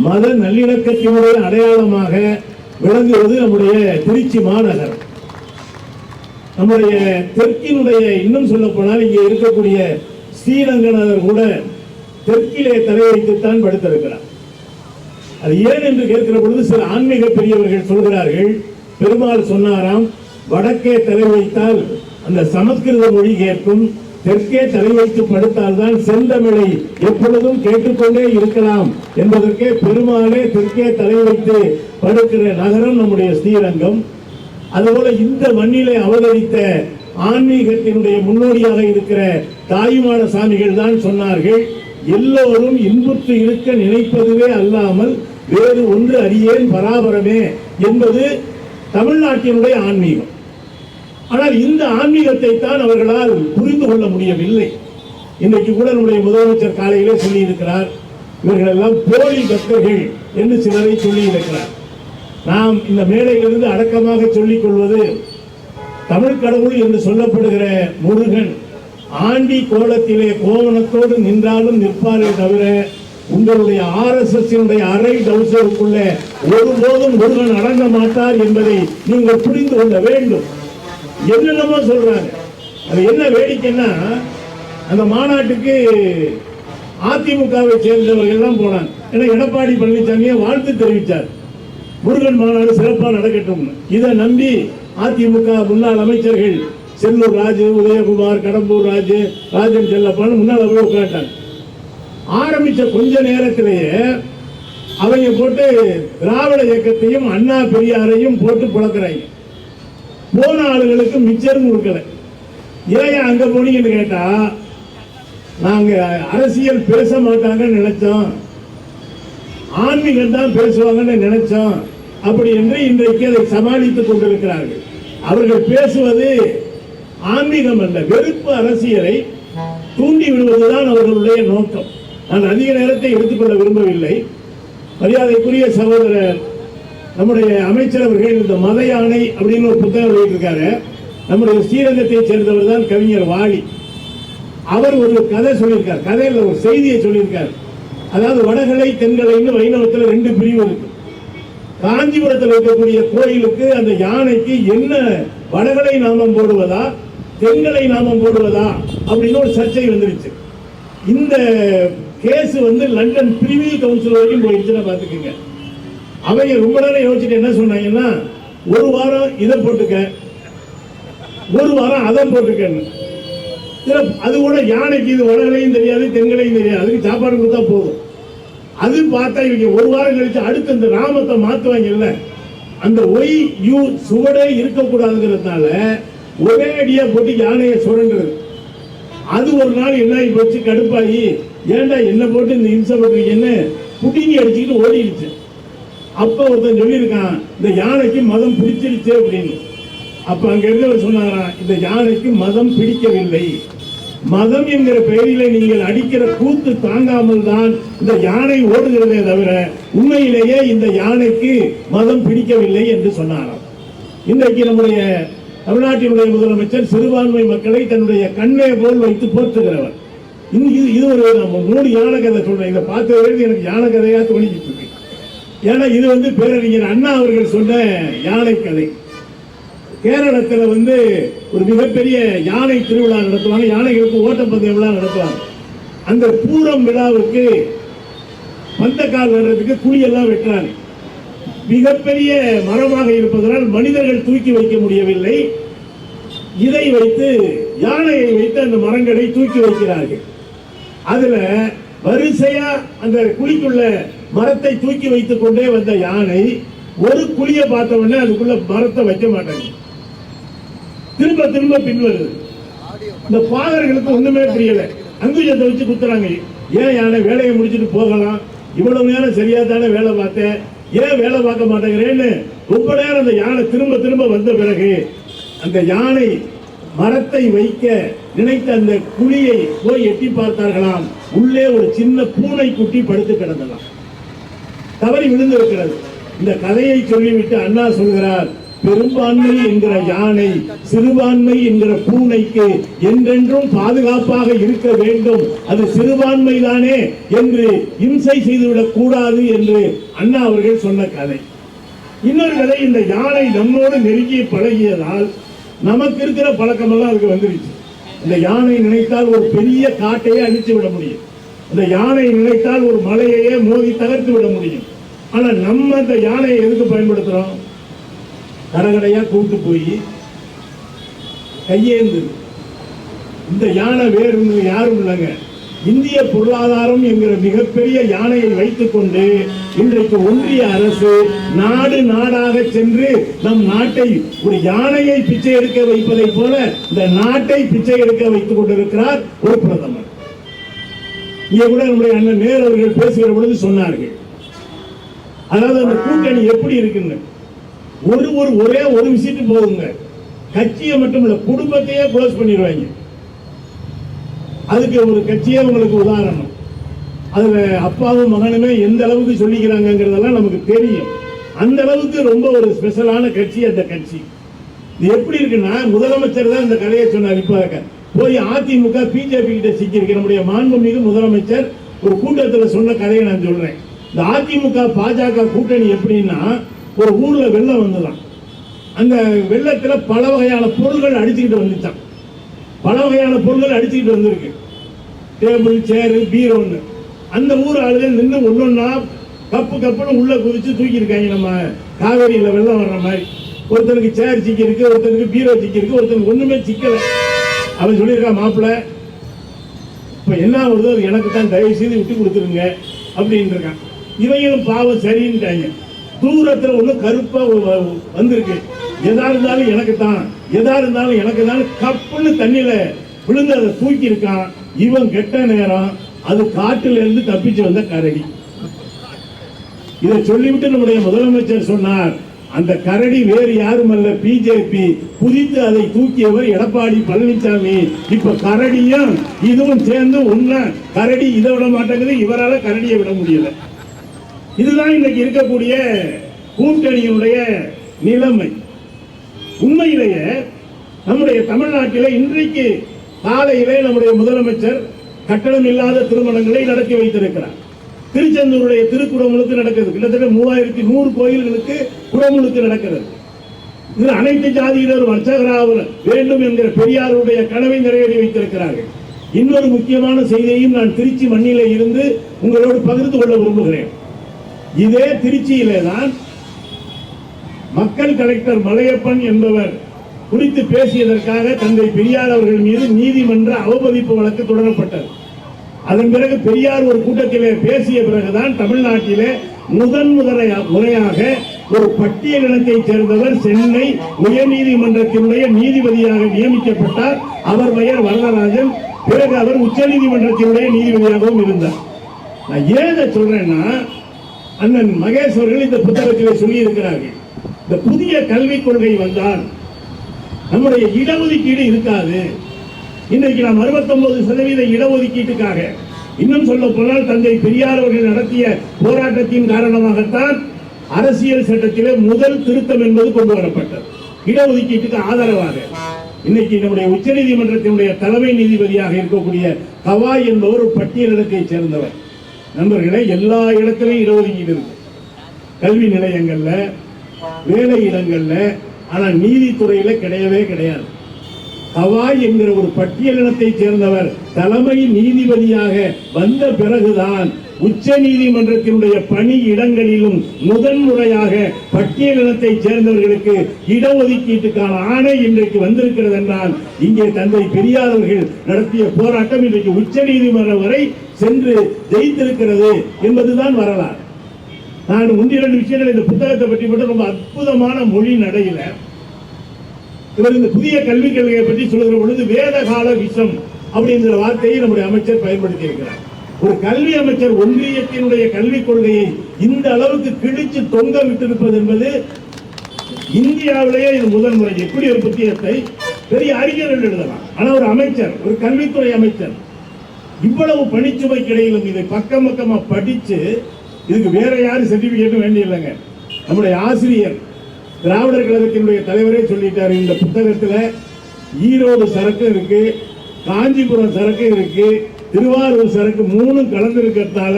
மத நல்லிணக்கத்தினுடைய அடையாளமாக விளங்குவது நம்முடைய திருச்சி மாநகரம். நம்முடைய தெற்கினுடைய இன்னும் சொல்ல போனால் இங்கே இருக்கக்கூடிய ஸ்ரீரங்கநாதர் கூட தெற்கிலே தலை வைத்துத்தான் படுத்திருக்கிறார். அது ஏன் என்று கேட்கிற பொழுது சில ஆன்மீக பெரியவர்கள் சொல்கிறார்கள், பெருமாள் சொன்னாராம், வடக்கே தலை வைத்தால் அந்த சமஸ்கிருத மொழி கேட்கும், தெற்கே தலை வைத்து படுத்தால் தான் செந்தமிழை எப்பொழுதும் கேட்டுக்கொண்டே இருக்கலாம் என்பதற்கே பெருமாளே தெற்கே தலை வைத்து படுக்கிற நகரம் நம்முடைய ஸ்ரீரங்கம். அதுபோல இந்த மண்ணிலே அவதரித்த ஆன்மீகத்தினுடைய முன்னோடியாக இருக்கிற தாயுமான சாமிகள் தான் சொன்னார்கள், எல்லோரும் இன்புற்று இருக்க நினைப்பதுவே அல்லாமல் வேறு ஒன்று அறியேன் பராபரமே என்பது தமிழ்நாட்டினுடைய ஆன்மீகம். ஆனால் இந்த ஆன்மீகத்தை தான் அவர்களால் புரிந்து கொள்ள முடியவில்லை. இன்றைக்கு கூட நம்முடைய முதலமைச்சர் காலையிலே சொல்லி இருக்கிறார், இவர்கள் எல்லாம் போலி பக்தர்கள் என்று சிலரை சொல்லி இருக்கிறார். நாம் இந்த மேடையிலிருந்து அடக்கமாக சொல்லிக் கொள்வது, தமிழ் கடவுள் என்று சொல்லப்படுகிற முருகன் ஆண்டி கோலத்திலே கோவணத்தோடு நின்றாலும் நிற்பாரே தவிர உங்களுடைய RSS அரை டவுசருக்குள்ள ஒருபோதும் முருகன் அடங்க மாட்டார் என்பதை நீங்கள் புரிந்து கொள்ள வேண்டும். என்னென்னமோ சொல்றாங்க. அது என்ன வேடிக்கைன்னா, அந்த மாநாட்டுக்கு அதிமுகவை சேர்ந்தவர்கள் எல்லாம் போனாங்க. ஏன்னா எடப்பாடி பழனிசாமியை வாழ்த்து தெரிவித்தார், முருகன் மாநாடு சிறப்பாக நடக்கட்டும். இதை நம்பி அதிமுக முன்னாள் அமைச்சர்கள் செல்லூர் ராஜு, உதயகுமார், கடம்பூர் ராஜு, ராஜன் செல்லப்பான்னு முன்னால் போய் உட்காட்டாங்க. ஆரம்பிச்ச கொஞ்ச நேரத்திலேயே அவங்க போட்டு திராவிட இயக்கத்தையும் அண்ணா பெரியாரையும் போட்டு புழக்கிறாங்க. போன ஆளுகளுக்கு மிச்சரும் கொடுக்கல. ஏன் அங்க போனீங்கன்னு கேட்டா, நாங்க அரசியல் பேச மாட்டாங்கன்னு நினைச்சோம், ஆன்மீகம் தான் பேசுவாங்கன்னு நினைச்சோம் அப்படி என்று இன்றைக்கு அதை சமாளித்துக் கொண்டிருக்கிறார்கள். அவர்கள் பேசுவது ஆன்மீகம் அல்ல, வெறுப்பு அரசியலை தூண்டி விடுவதுதான் அவர்களுடைய நோக்கம். நான் அதிக நேரத்தை எடுத்துக்கொள்ள விரும்பவில்லை. மரியாதைக்குரிய சகோதரர் நம்முடைய அமைச்சர் அவர்கள் இந்த மத யானை அப்படின்னு ஒரு புத்தகம் எழுதியிருக்காரு. நம்முடைய ஸ்ரீரங்கத்தை சேர்ந்தவர் தான் கவிஞர் வாலி. அவர் ஒரு கதை சொல்லியிருக்கார், கதையில் ஒரு செய்தியை சொல்லியிருக்கார். அதாவது வடகலை தென்கலைன்னு வைணவத்தில் 2 பிரிவு இருக்கு. காஞ்சிபுரத்தில் இருக்கக்கூடிய கோயிலுக்கு அந்த யானைக்கு என்ன வடகலை நாமம் போடுவதா தென்கலை நாமம் போடுவதா அப்படின்னு ஒரு சர்ச்சை வந்துருச்சு. இந்த கேஸ் லண்டன் பிரிவி கவுன்சில் வரைக்கும் போயிடுச்சுன்னா பாத்துக்கோங்க. அவங்க ரொம்ப நேரம் யோசிச்சுட்டு என்ன சொன்னாங்கன்னா, ஒரு வாரம் இதை போட்டுக்க, ஒரு வாரம் அதை போட்டுக்கன்னு. அது கூட யானைக்கு இது வடகலையும் தெரியாது தென்கலையும் தெரியாது, அதுக்கு சாப்பாடு கொடுத்தா போதும். அது பார்த்தா இவங்க ஒரு வாரம் கழிச்சு அடுத்து அந்த நாமத்தை மாத்துவாங்கல்ல, அந்த ஒய் யூ சுவடே இருக்கக்கூடாதுங்கிறதுனால ஒரே அடியா போட்டு யானையை சுரண்டுறது. அது ஒரு நாள் என்ன போச்சு, கடுப்பாகி ஏன்டா என்ன போட்டு இந்த இம்சை பண்றீங்கன்னு புட்டிங்கி அடிச்சுக்கிட்டு ஓடிடுச்சு. அப்ப ஒருத்தன் சொல்லியிருக்கான், இந்த யானைக்கு மதம் பிடிச்சிருச்சு அப்படின்னு. அப்ப அங்க இருந்தவர் சொன்னாராம், இந்த யானைக்கு மதம் பிடிக்கவில்லை, மதம் என்கிற பெயரிலே நீங்கள் அடிக்கிற கூத்து தாங்காமல் தான் இந்த யானை ஓடுகிறதே தவிர உண்மையிலேயே இந்த யானைக்கு மதம் பிடிக்கவில்லை என்று சொன்னாராம். இன்றைக்கு நம்முடைய தமிழ்நாட்டினுடைய முதலமைச்சர் சிறுபான்மை மக்களை தன்னுடைய கண்ணே போல் வைத்து போற்றுகிறவர். இது ஒரு 3 யானை கதை சொல்றேன். இதை பார்த்தவர்கள் எனக்கு யானை கதையா தோணிக்கிட்டு இருக்கு. ஏன்னா இது பேரறிஞர் அண்ணா அவர்கள் சொன்ன யானை கதை. கேரளத்தில் ஒரு மிகப்பெரிய யானை திருவிழா நடத்துவாங்க, யானைகளுக்கு ஓட்டப்பந்தய விழா நடத்துவாங்க. அந்த பூரம் விழாவுக்கு பந்தக்கால் நடுறதுக்கு குழியெல்லாம் வெட்டுறாங்க. மிகப்பெரிய மரமாக இருப்பதனால் மனிதர்கள் தூக்கி வைக்க முடியவில்லை. இதை வைத்து யானையை வைத்து அந்த மரங்களை தூக்கி வைக்கிறார்கள். அதுல வரிசையா அந்த குழிக்குள்ள மரத்தை தூக்கி வைத்துக் கொண்டே வந்த யானை ஒரு குழியை பார்த்த உடனே அதுக்குள்ள மரத்தை வைக்க மாட்டாங்க, திரும்ப திரும்ப பின்வருது. இந்த பாகர்களுக்கு ஒண்ணுமே புரியல, அங்குஜத்தை வச்சு குத்துறாங்க. ஏன் யானை வேலையை முடிச்சுட்டு போகலாம், இவ்வளவு நேரம் சரியா தானே வேலை பார்த்தேன், ஏன் வேலை பார்க்க மாட்டேங்கிறேன்னு ரொம்ப நேரம் அந்த யானை திரும்ப திரும்ப வந்த பிறகு அந்த யானை மரத்தை வைக்க நினைத்த அந்த குழியை போய் எட்டி பார்த்தார்களாம். உள்ளே ஒரு சின்ன பூனை குட்டி படுத்து கிடந்தலாம், தவறி விழுந்திருக்கிறது. இந்த கதையை சொல்லிவிட்டு அண்ணா சொல்கிறார், பெரும்பான்மை என்கிற யானை சிறுபான்மை என்கிற பூனைக்கு என்றென்றும் பாதுகாப்பாக இருக்க வேண்டும், அது சிறுபான்மை தானே என்று இம்சை செய்துவிடக் கூடாது என்று அண்ணா அவர்கள் சொன்ன கதை. இன்னொரு கதை, இந்த யானை நம்மோடு நெருங்கி பழகியதால் நமக்கு இருக்கிற பழக்கமெல்லாம் அதுக்கு வந்துருச்சு. இந்த யானை நினைத்தால் ஒரு பெரிய காட்டையே அழிச்சு விட முடியும். இந்த யானை நினைத்தால் ஒரு மலையையே மோதி தகர்த்து விட முடியும். ஆனா நம்ம இந்த யானையை எதுக்கு பயன்படுத்துறோம்? கடைகடையா கூட்டு போய் கையேந்து. இந்த யானை வேறு யாரும் இல்லைங்க, இந்திய பொருளாதாரம் என்கிற மிகப்பெரிய யானையை வைத்துக் கொண்டு இன்றைக்கு ஒன்றிய அரசு நாடு நாடாக சென்று நம் நாட்டை ஒரு யானையை பிச்சை எடுக்க வைப்பதை போல இந்த நாட்டை பிச்சை எடுக்க வைத்துக் கொண்டிருக்கிறார் ஒரு பிரதமர். இங்கே கூட நம்முடைய அண்ணன் நேரு அவர்கள் பேசுகிற பொழுது சொன்னார்கள், அதாவது அந்த கூட்டணி எப்படி இருக்குன்னு. ஒரே ஒரு விசிட்டு போகுங்க, கட்சியை மட்டும் இல்ல குடும்பத்தையே க்ளோஸ் பண்ணிடுவாங்க. அதுக்கு ஒரு கட்சியே உங்களுக்கு உதாரணம். அதுல அப்பாவும் மகனுமே எந்த அளவுக்கு சொல்லிக்கிறாங்கிறதெல்லாம் நமக்கு தெரியும். அந்த அளவுக்கு ரொம்ப ஒரு ஸ்பெஷலான கட்சி அந்த கட்சி. இது எப்படி இருக்குன்னா, முதலமைச்சர் தான் இந்த கதையை சொன்னார். இப்ப போய் அதிமுக பிஜேபி கிட்ட சிக்கிருக்கு. நம்முடைய மாண்புமிகு முதலமைச்சர் ஒரு கூட்டத்தில் சொன்ன கதையை நான் சொல்றேன். இந்த அதிமுக பாஜக கூட்டணி எப்படின்னா, ஒரு ஊர்ல வெள்ளம் வந்துதான். அந்த வெள்ளத்துல பல வகையான பொருள்கள் அடிச்சுக்கிட்டு வந்துச்சான். பல வகையான பொருள்கள் அடிச்சுக்கிட்டு வந்திருக்கு, டேபிள் சேரு பீரோன்னு. அந்த ஊர் ஆளுகள் நின்று ஒன்னொன்னா கப்புன்னு உள்ள குதிச்சு தூக்கி இருக்காங்க. நம்ம காவேரியில வெள்ளம் வர்ற மாதிரி ஒருத்தனுக்கு சேர் சிக்கி இருக்கு, ஒருத்தனுக்கு பீரோ சிக்கி இருக்கு, ஒருத்தனுக்கு ஒண்ணுமே சிக்கல. அவன் சொல்லியிருக்கா, மாப்பிள்ள இப்ப என்ன வருதோ அது எனக்கு தான், தயவு செய்து விட்டு கொடுத்துருங்க அப்படின்னு இருக்கான். இவங்களும் பாவம் சரின்ட்டாங்க. தூரத்துல ஒண்ணு கருப்பா வந்திருக்கு, எதா இருந்தாலும் எனக்கு தான், எதா இருந்தாலும் எனக்கு தான், கப்புன்னு தண்ணியில விழுந்து அதை தூக்கி இருக்கான். இவன் கெட்ட நேரம் அது காட்டுல இருந்து தப்பிச்சு வந்த கரடி. இதை சொல்லிவிட்டு நம்முடைய முதலமைச்சர் சொன்னார், அந்த கரடி வேறு யாரும் அல்ல, பிஜேபி. புதித்து அதை தூக்கியவர் எடப்பாடி பழனிசாமி. இப்ப கரடியும் இதுவும் சேர்ந்து ஒண்ணு, கரடி இதை விட மாட்டேங்குது, இவரால கரடியை விட முடியல. இதுதான் இன்னைக்கு இருக்கக்கூடிய கூட்டணியினுடைய நிலைமை. உண்மையிலேயே நம்முடைய தமிழ்நாட்டிலே இன்றைக்கு காலையிலே நம்முடைய முதலமைச்சர் கட்டணம் இல்லாத திருமணங்களை நடத்தி வைத்திருக்கிறார். திருச்செந்தூருடைய திருக்குறமுழுக்கு நடக்கிறது. கிட்டத்தட்ட 3100 கோயில்களுக்கு குறமுழுக்கு நடக்கிறது. இது அனைத்து ஜாதியினரும் அர்ச்சகராக வேண்டும் என்கிற பெரியாருடைய கனவை நிறைவேறி வைத்திருக்கிறார்கள். இன்னொரு முக்கியமான செய்தியையும் நான் திருச்சி மண்ணிலே இருந்து உங்களோடு பகிர்ந்து கொள்ள விரும்புகிறேன். இதே திருச்சியிலே தான் மக்கள் கலெக்டர் மலையப்பன் என்பவர் குறித்து பேசியதற்காக தந்தை பெரியார் அவர்கள் மீது நீதிமன்ற அவமதிப்பு வழக்கு தொடரப்பட்டது. அதன் பிறகு பெரியார் ஒரு கூட்டத்திலே பேசிய பிறகுதான் தமிழ்நாட்டிலே முறையாக ஒரு பட்டியலினத்தை சேர்ந்தவர் சென்னை உயர்நீதிமன்றத்தினுடைய நீதிபதியாக நியமிக்கப்பட்டார். அவர் பெயர் வரதராஜன். பிறகு அவர் உச்ச நீதிமன்றத்தினுடைய நீதிபதியாகவும் இருந்தார். நான் ஏன் சொல்றேன்னா, அண்ணன் மகேஷ் அவர்கள் இந்த புத்தகத்திலே சொல்லி இருக்கிறார்கள், இந்த புதிய கல்விக் கொள்கை வந்தால் நம்முடைய இடஒதுக்கீடு இருக்காது. இன்றைக்கு நாம் 69% இடஒதுக்கீட்டுக்காக, இன்னும் சொல்ல போனால் தந்தை பெரியார் அவர்கள் நடத்திய போராட்டத்தின் காரணமாகத்தான் அரசியல் சட்டத்திலே முதல் திருத்தம் என்பது கொண்டு வரப்பட்டது. இடஒதுக்கீட்டுக்கு ஆதரவாக இன்னைக்கு நம்முடைய உச்ச நீதிமன்றத்தினுடைய தலைமை நீதிபதியாக இருக்கக்கூடிய கவாய் என்பவர் ஒரு பட்டியலினத்தை சேர்ந்தவர். நண்பர்களே, எல்லா இடத்திலையும் இடஒதுக்கீடு இருக்கு, கல்வி நிலையங்கள்ல, வேலை இடங்கள்ல. ஆனா நீதித்துறையில கிடையவே கிடையாது. கவாய் என்கிற ஒரு பட்டியலினத்தை சேர்ந்தவர் தலைமை நீதிபதியாக வந்த பிறகுதான் உச்ச நீதிமன்றத்தினுடைய பணி இடங்களிலும் முதன்முறையாக பட்டியலினத்தை சேர்ந்தவர்களுக்கு இடஒதுக்கீட்டுக்கான ஆணை இன்றைக்கு வந்திருக்கிறது என்றால், இங்கே தந்தை பெரியார் அவர்கள் நடத்திய போராட்டம் இன்றைக்கு உச்ச நீதிமன்றம் வரை சென்று ஜெயித்திருக்கிறது என்பதுதான் வரலாறு. நான் 1-2 விஷயங்கள் இந்த புத்தகத்தை பற்றி மட்டும் ரொம்ப அற்புதமான மொழி நடையில இவர் இந்த புதிய கல்விக் கொள்கையை பற்றி சொல்லுகிற பொழுது வேத கால விஷம் அப்படிங்கிற வார்த்தையை நம்முடைய அமைச்சர் பயன்படுத்தி இருக்கிறார். ஒரு கல்வி அமைச்சர் ஒன்றியத்தினுடைய கல்விக் கொள்கையை இந்த அளவுக்கு கிழிச்சு தொங்க விட்டிருப்பது என்பது இந்தியாவிலேயே இது முதல் முறை. எப்படி ஒரு புத்தகத்தை பெரிய அறிஞர்கள் எழுதலாம், ஆனா ஒரு அமைச்சர், ஒரு கல்வித்துறை அமைச்சர் இவ்வளவு பணிச்சுமை கிடையிலும் இதை பக்கம் பக்கமா படிச்சு, இதுக்கு வேற யாரும் சர்டிபிகேட்டும் வேண்டியில்லைங்க. நம்முடைய ஆசிரியர் திராவிடர் கழகத்தினுடைய தலைவரே சொல்லிட்டாரு, இந்த புத்தகத்துல ஈரோடு சரக்கு இருக்கு, காஞ்சிபுரம் சரக்கு இருக்கு, திருவாரூர் சரக்கு 3 கலந்து இருக்கிறதால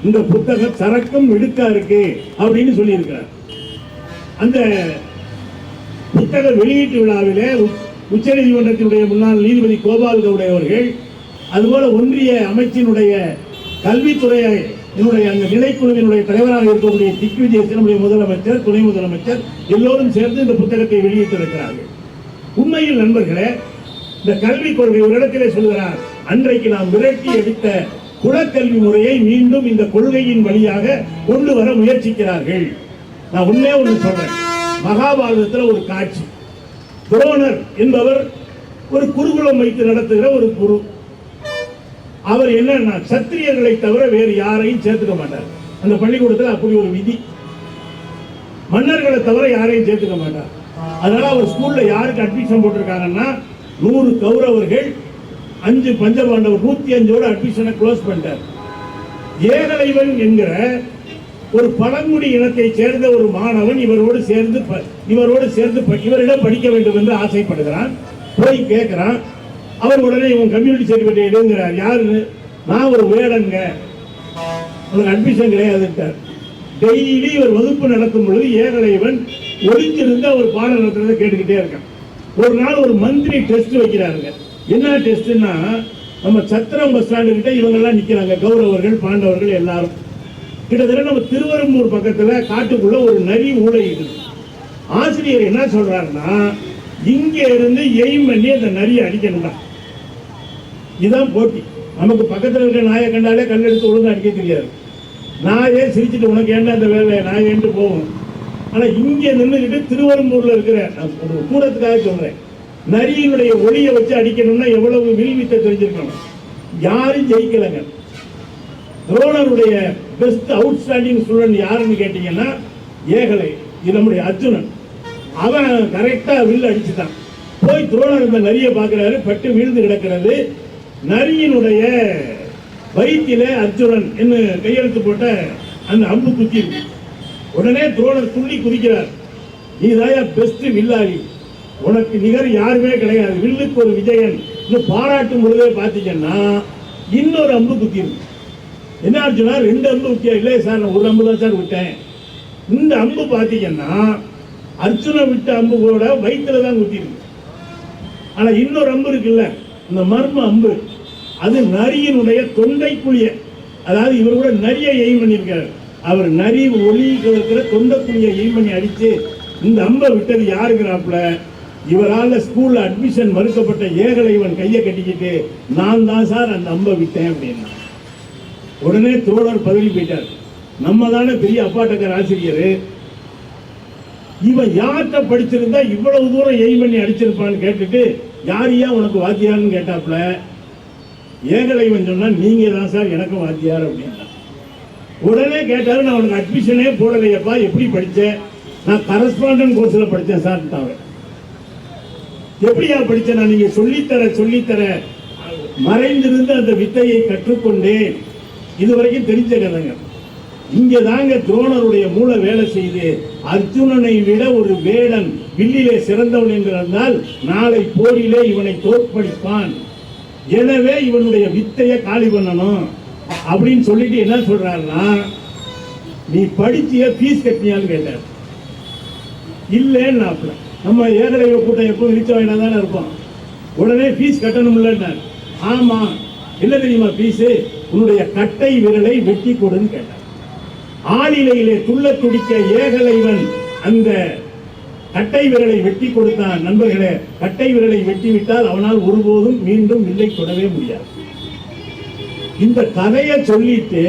இந்த புத்தகம் சரக்கும் இடுக்கா இருக்கு அப்படின்னு சொல்லி இருக்கிறார். அந்த புத்தக வெளியீட்டு விழாவிலே உச்ச நீதிமன்றத்தினுடைய முன்னாள் நீதிபதி கோபால் கவுடே அவர்கள், அதுபோல ஒன்றிய அமைச்சினுடைய கல்வித்துறையை என்னுடைய அந்த நிலைக்குழுவினுடைய தலைவராக இருக்கக்கூடிய திக்விஜய் நம்முடைய முதலமைச்சர், துணை முதலமைச்சர் எல்லோரும் சேர்ந்து இந்த புத்தகத்தை வெளியிட்டிருக்கிறார்கள். உண்மையில் நண்பர்களே, இந்த கல்விக் கொள்கை ஒரு இடத்திலே சொல்கிறார், அன்றைக்கு நாம் விரட்டி எடுத்த குலக்கல்வி முறையை மீண்டும் இந்த கொள்கையின் வழியாக கொண்டு வர முயற்சிக்கிறார்கள். நான் ஒன்னே ஒன்று சொல்றேன். மகாபாரதத்தில் ஒரு காட்சி, துரோணர் என்பவர் ஒரு குருகுலம் வைத்து நடத்துகிற ஒரு குரு. அவர் என்ன, சத்திரியர்களை தவிர வேறு யாரையும் சேர்த்துக்க மாட்டார். அந்த பள்ளிக்கூடத்தில் அப்படி ஒரு விதி, மன்னர்களை தவிர யாரையும் சேர்த்துக்க மாட்டார். அதனால அவர் ஸ்கூல்ல யாருக்கு அட்மிஷன் போட்டிருக்காங்கன்னா 100 கௌரவர்கள், 5 பஞ்சபாண்டவர், 105ஓட அட்மிஷனை க்ளோஸ் பண்ணிட்டார். ஏகலைவன் என்கிற ஒரு பழங்குடி இனத்தை சேர்ந்த ஒரு மாணவன் இவரோடு சேர்ந்து இவரிடம் படிக்க வேண்டும் என்று ஆசைப்படுகிறான். போய் கேட்கிறான். அவர் உடனே இவன் கம்யூனிட்டி சர்டிபிகேட் எடுங்கிறார். யாருன்னு, நான் ஒரு வேடங்க, உனக்கு அட்மிஷன் கிடையாதுட்டார். டெய்லி இவர் வகுப்பு நடத்தும் பொழுது ஏகலைவன் ஒளிஞ்சிருந்து அவர் பாடம் நடத்துறதை கேட்டுக்கிட்டே இருக்கான். ஒரு நாள் ஒரு மந்திரி டெஸ்ட் வைக்கிறாருங்க. என்ன டெஸ்ட்னா, நம்ம சத்திரம் பஸ் ஸ்டாண்டு கிட்ட இவங்கெல்லாம் நிக்கிறாங்க, கௌரவர்கள் பாண்டவர்கள் எல்லாரும். கிட்டத்தட்ட நம்ம திருவரம்பூர் பக்கத்துல காட்டுக்குள்ள ஒரு நரி ஊழையிடுது. ஆசிரியர் என்ன சொல்றாருன்னா, இங்க இருந்து எய்ம் பண்ணி அந்த நரியை அடிக்கணும் தான். இதுதான் போட்டி. நமக்கு பக்கத்தில் இருக்கிற நாயை கண்டாலே கல்லெடுத்து ஒழுங்கு அடிக்க தெரியாது. நாயே சிரிச்சுட்டு உனக்கு ஏன்டா அந்த வேலை, நாய் என்று போகும். ஆனா இங்க நின்றுகிட்டு திருவரம்பூர்ல இருக்கிற ஒரு கூடத்துக்காக சொல்றேன், நரியினுடைய ஒளியை வச்சு அடிக்கணும்னா எவ்வளவு வில்வித்தை தெரிஞ்சிருக்கணும். யாரும் ஜெயிக்கலங்க. துரோணருடைய பெஸ்ட் அவுட்ஸ்டாண்டிங் ஸ்டூடெண்ட் யாருன்னு கேட்டீங்கன்னா ஏகலை, இது நம்முடைய அர்ஜுனன். அவன் கரெக்டா வில் அடிச்சுட்டான். போய் துரோணர் இந்த நரியை பார்க்கிறாரு, பட்டு வீழ்ந்து கிடக்கிறது. நரியினுடைய வயிற்றிலே அர்ஜுனன் என்று கையெழுத்து போட்ட அந்த அம்பு குத்தி. உடனே துரோணர் துள்ளி குதிக்கிறார். நீதான் பெஸ்ட் வில்லாளி, உனக்கு நிகர் யாருமே கிடையாது, வில்லுக்கு ஒரு விஜயன் பாராட்டும் பொழுதே பார்த்தீங்கன்னா இன்னொரு அம்பு குத்திருக்கு. என்ன அர்ஜுனா, 2 அம்பு விட்டியா? இல்லை சார், நான் 1 அம்பு தான் சார் விட்டேன். இந்த அம்பு பார்த்தீங்கன்னா அர்ஜுன விட்ட அம்பு கூட வயிற்றுல தான் குத்திருக்கு. ஆனா இன்னொரு அம்பு இருக்குல்ல, இந்த மர்ம அம்பு, அது நரியினுடைய தொண்டைக்குழிய, அதாவது இவர் கூட நரியை எய்ம் பண்ணியிருக்காரு. அவர் நரி ஒளி இருக்கிற தொண்டைக்குழியை எய்ம் பண்ணி அடிச்சு இந்த அம்பை விட்டது யாருங்கிறாப்புல, இவரால் ஸ்கூல்ல அட்மிஷன் மறுக்கப்பட்ட ஏகலைவன் கையை கட்டிக்கிட்டு நான் தான் சார் அந்த அம்பை விட்டேன் அப்படின்னா. உடனே தோழர் பதவி போயிட்டார். நம்ம தானே பெரிய அப்பாட்டக்கர் ஆசிரியர், இவன் யார்கிட்ட படிச்சிருந்தா இவ்வளவு தூரம் எய்ம் பண்ணி அடிச்சிருப்பான்னு கேட்டுட்டு, யாரையா உனக்கு வாத்தியார்னு கேட்டாப்புல ஏகலைவன் சொன்னா, நீங்க தான் சார் எனக்கும் வாத்தியார் அப்படின்னா. உடனே கேட்டாரு, நான் உனக்கு அட்மிஷனே போடலையப்பா, எப்படி படிச்சேன்? நான் கரஸ்பாண்டன்ட் கோர்ஸ்ல படித்தேன் சார். எப்படியா படிச்சேன்? நான் நீங்க சொல்லித்தர மறைந்திருந்து அந்த வித்தையை கற்றுக்கொண்டேன். இதுவரைக்கும் தெரிஞ்ச கதைங்க. இங்க தாங்க துரோணருடைய மூல வேலை செய்து அர்ஜுனனை விட ஒரு வேடன் வில்லிலே சிறந்தவன் என்றிருந்தால் நாளை போரிலே இவனை தோற்கடிப்பான். எனவே இவனுடைய வித்தையை காலி பண்ணணும் அப்படின்னு சொல்லிட்டு என்ன சொல்றாருன்னா, நீ படிச்சிய ஃபீஸ் கட்டினியான்னு கேட்டார். இல்லைன்னு நம்ம ஏகலைவ கூட்டம் எப்போ விரிச்ச வேணா தானே இருப்போம். உடனே ஃபீஸ் கட்டணும் இல்லைன்னார். ஆமா, என்ன தெரியுமா ஃபீஸு? உன்னுடைய கட்டை விரலை வெட்டி கொடுன்னு கேட்டார். ஆளிலையிலே துள்ள துடிக்க ஏகலைவன் அந்த கட்டை விரலை வெட்டி கொடுத்தான். நண்பர்களே, கட்டை விரலை வெட்டி விட்டால் அவனால் ஒருபோதும் மீண்டும் வில்லை தொடவே முடியாது. இந்த கதையை சொல்லிட்டு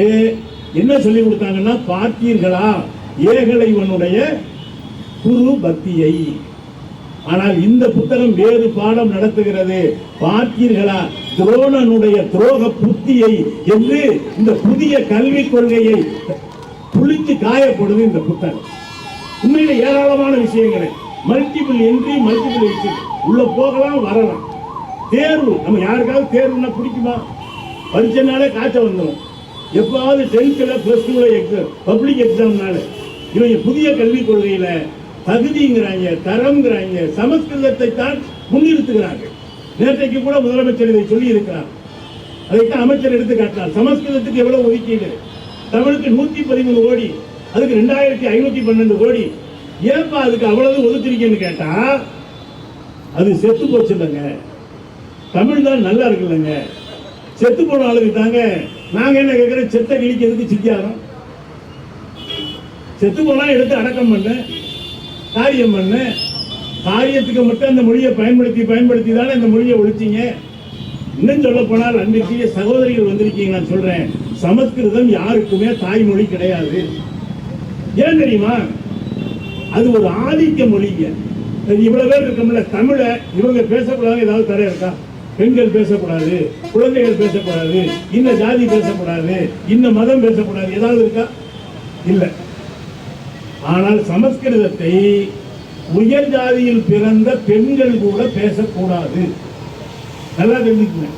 என்ன சொல்லி கொடுத்தாங்கன்னா, பார்த்தீர்களா ஏகலைவனுடைய குரு பக்தியை. ஆனால் இந்த புத்தகம் வேறு பாடம் நடத்துகிறது. பார்த்தீர்களா துரோணனுடைய துரோக புத்தியை என்று இந்த புதிய கல்விக் கொள்கையை புளிச்சு காயப்படுது இந்த புத்தகம். உண்மையில ஏராளமான விஷயங்களை, மல்டிபிள் என்ட்ரி, மல்டிபிள் எக்ஸிட், உள்ள போகலாம் வரலாம். தேர்வு, நம்ம யாருக்காவது தேர்வுனா பிடிக்குமா? பரீட்சைனாலே காய்ச்சல் வந்துடும். எப்பாவது 10th + 2 எக்ஸாம், பப்ளிக் எக்ஸாம்னால இவங்க புதிய கல்விக் கொள்கையில தகுதிங்கிறாங்க, தரம்ங்கிறாங்க, சமஸ்கிருதத்தை தான் முன்னிறுத்துகிறாங்க. நேற்றைக்கு கூட முதலமைச்சர் இதை சொல்லி இருக்கிறார். அதைத்தான் அமைச்சர் எடுத்து காட்டினார். சமஸ்கிருதத்துக்கு எவ்வளவு ஒதுக்கீடு? தமிழுக்கு 113 கோடி, அதுக்கு 2512 கோடி. ஏன்பா அதுக்கு அவ்வளவு ஒதுக்குறீங்கன்னு கேட்டா, அது செத்து போச்சு இல்லைங்க, தமிழ் தான் நல்லா இருக்கு இல்லைங்க. செத்து போன ஆளுக்கு தாங்க நாங்க என்ன கேட்கிறோம், செத்த கிழிக்கிறதுக்கு சித்தியாரம், செத்து போனா எடுத்து அடக்கம் பண்ண, காரியம் பண்ண, காரியத்துக்கு மட்டும் அந்த மொழியை பயன்படுத்தி தானே இந்த மொழியை ஒழிச்சிங்க. இன்னும் சொல்ல போனால் அன்றைக்கு சகோதரிகள் வந்திருக்கீங்க, நான் சொல்றேன், சமஸ்கிருதம் யாருக்குமே தாய்மொழி கிடையாது. ஏன் தெரியுமா? அது ஒரு ஆதிக்க மொழிங்க. இவ்வளவு பேர் இருக்கோம்ல, தமிழ இவங்க பேசக்கூடாது ஏதாவது தடை இருக்கா? பெண்கள் பேசக்கூடாது, குழந்தைகள் பேசக்கூடாது, இன்ன ஜாதி பேசக்கூடாது, இன்ன மதம் பேசக்கூடாது, ஏதாவது இருக்கா? இல்ல. ஆனால் சமஸ்கிருதத்தை உயர் ஜாதியில் பிறந்த பெண்கள் கூட பேசக்கூடாது. நல்லா தெரிஞ்சுக்கணும்.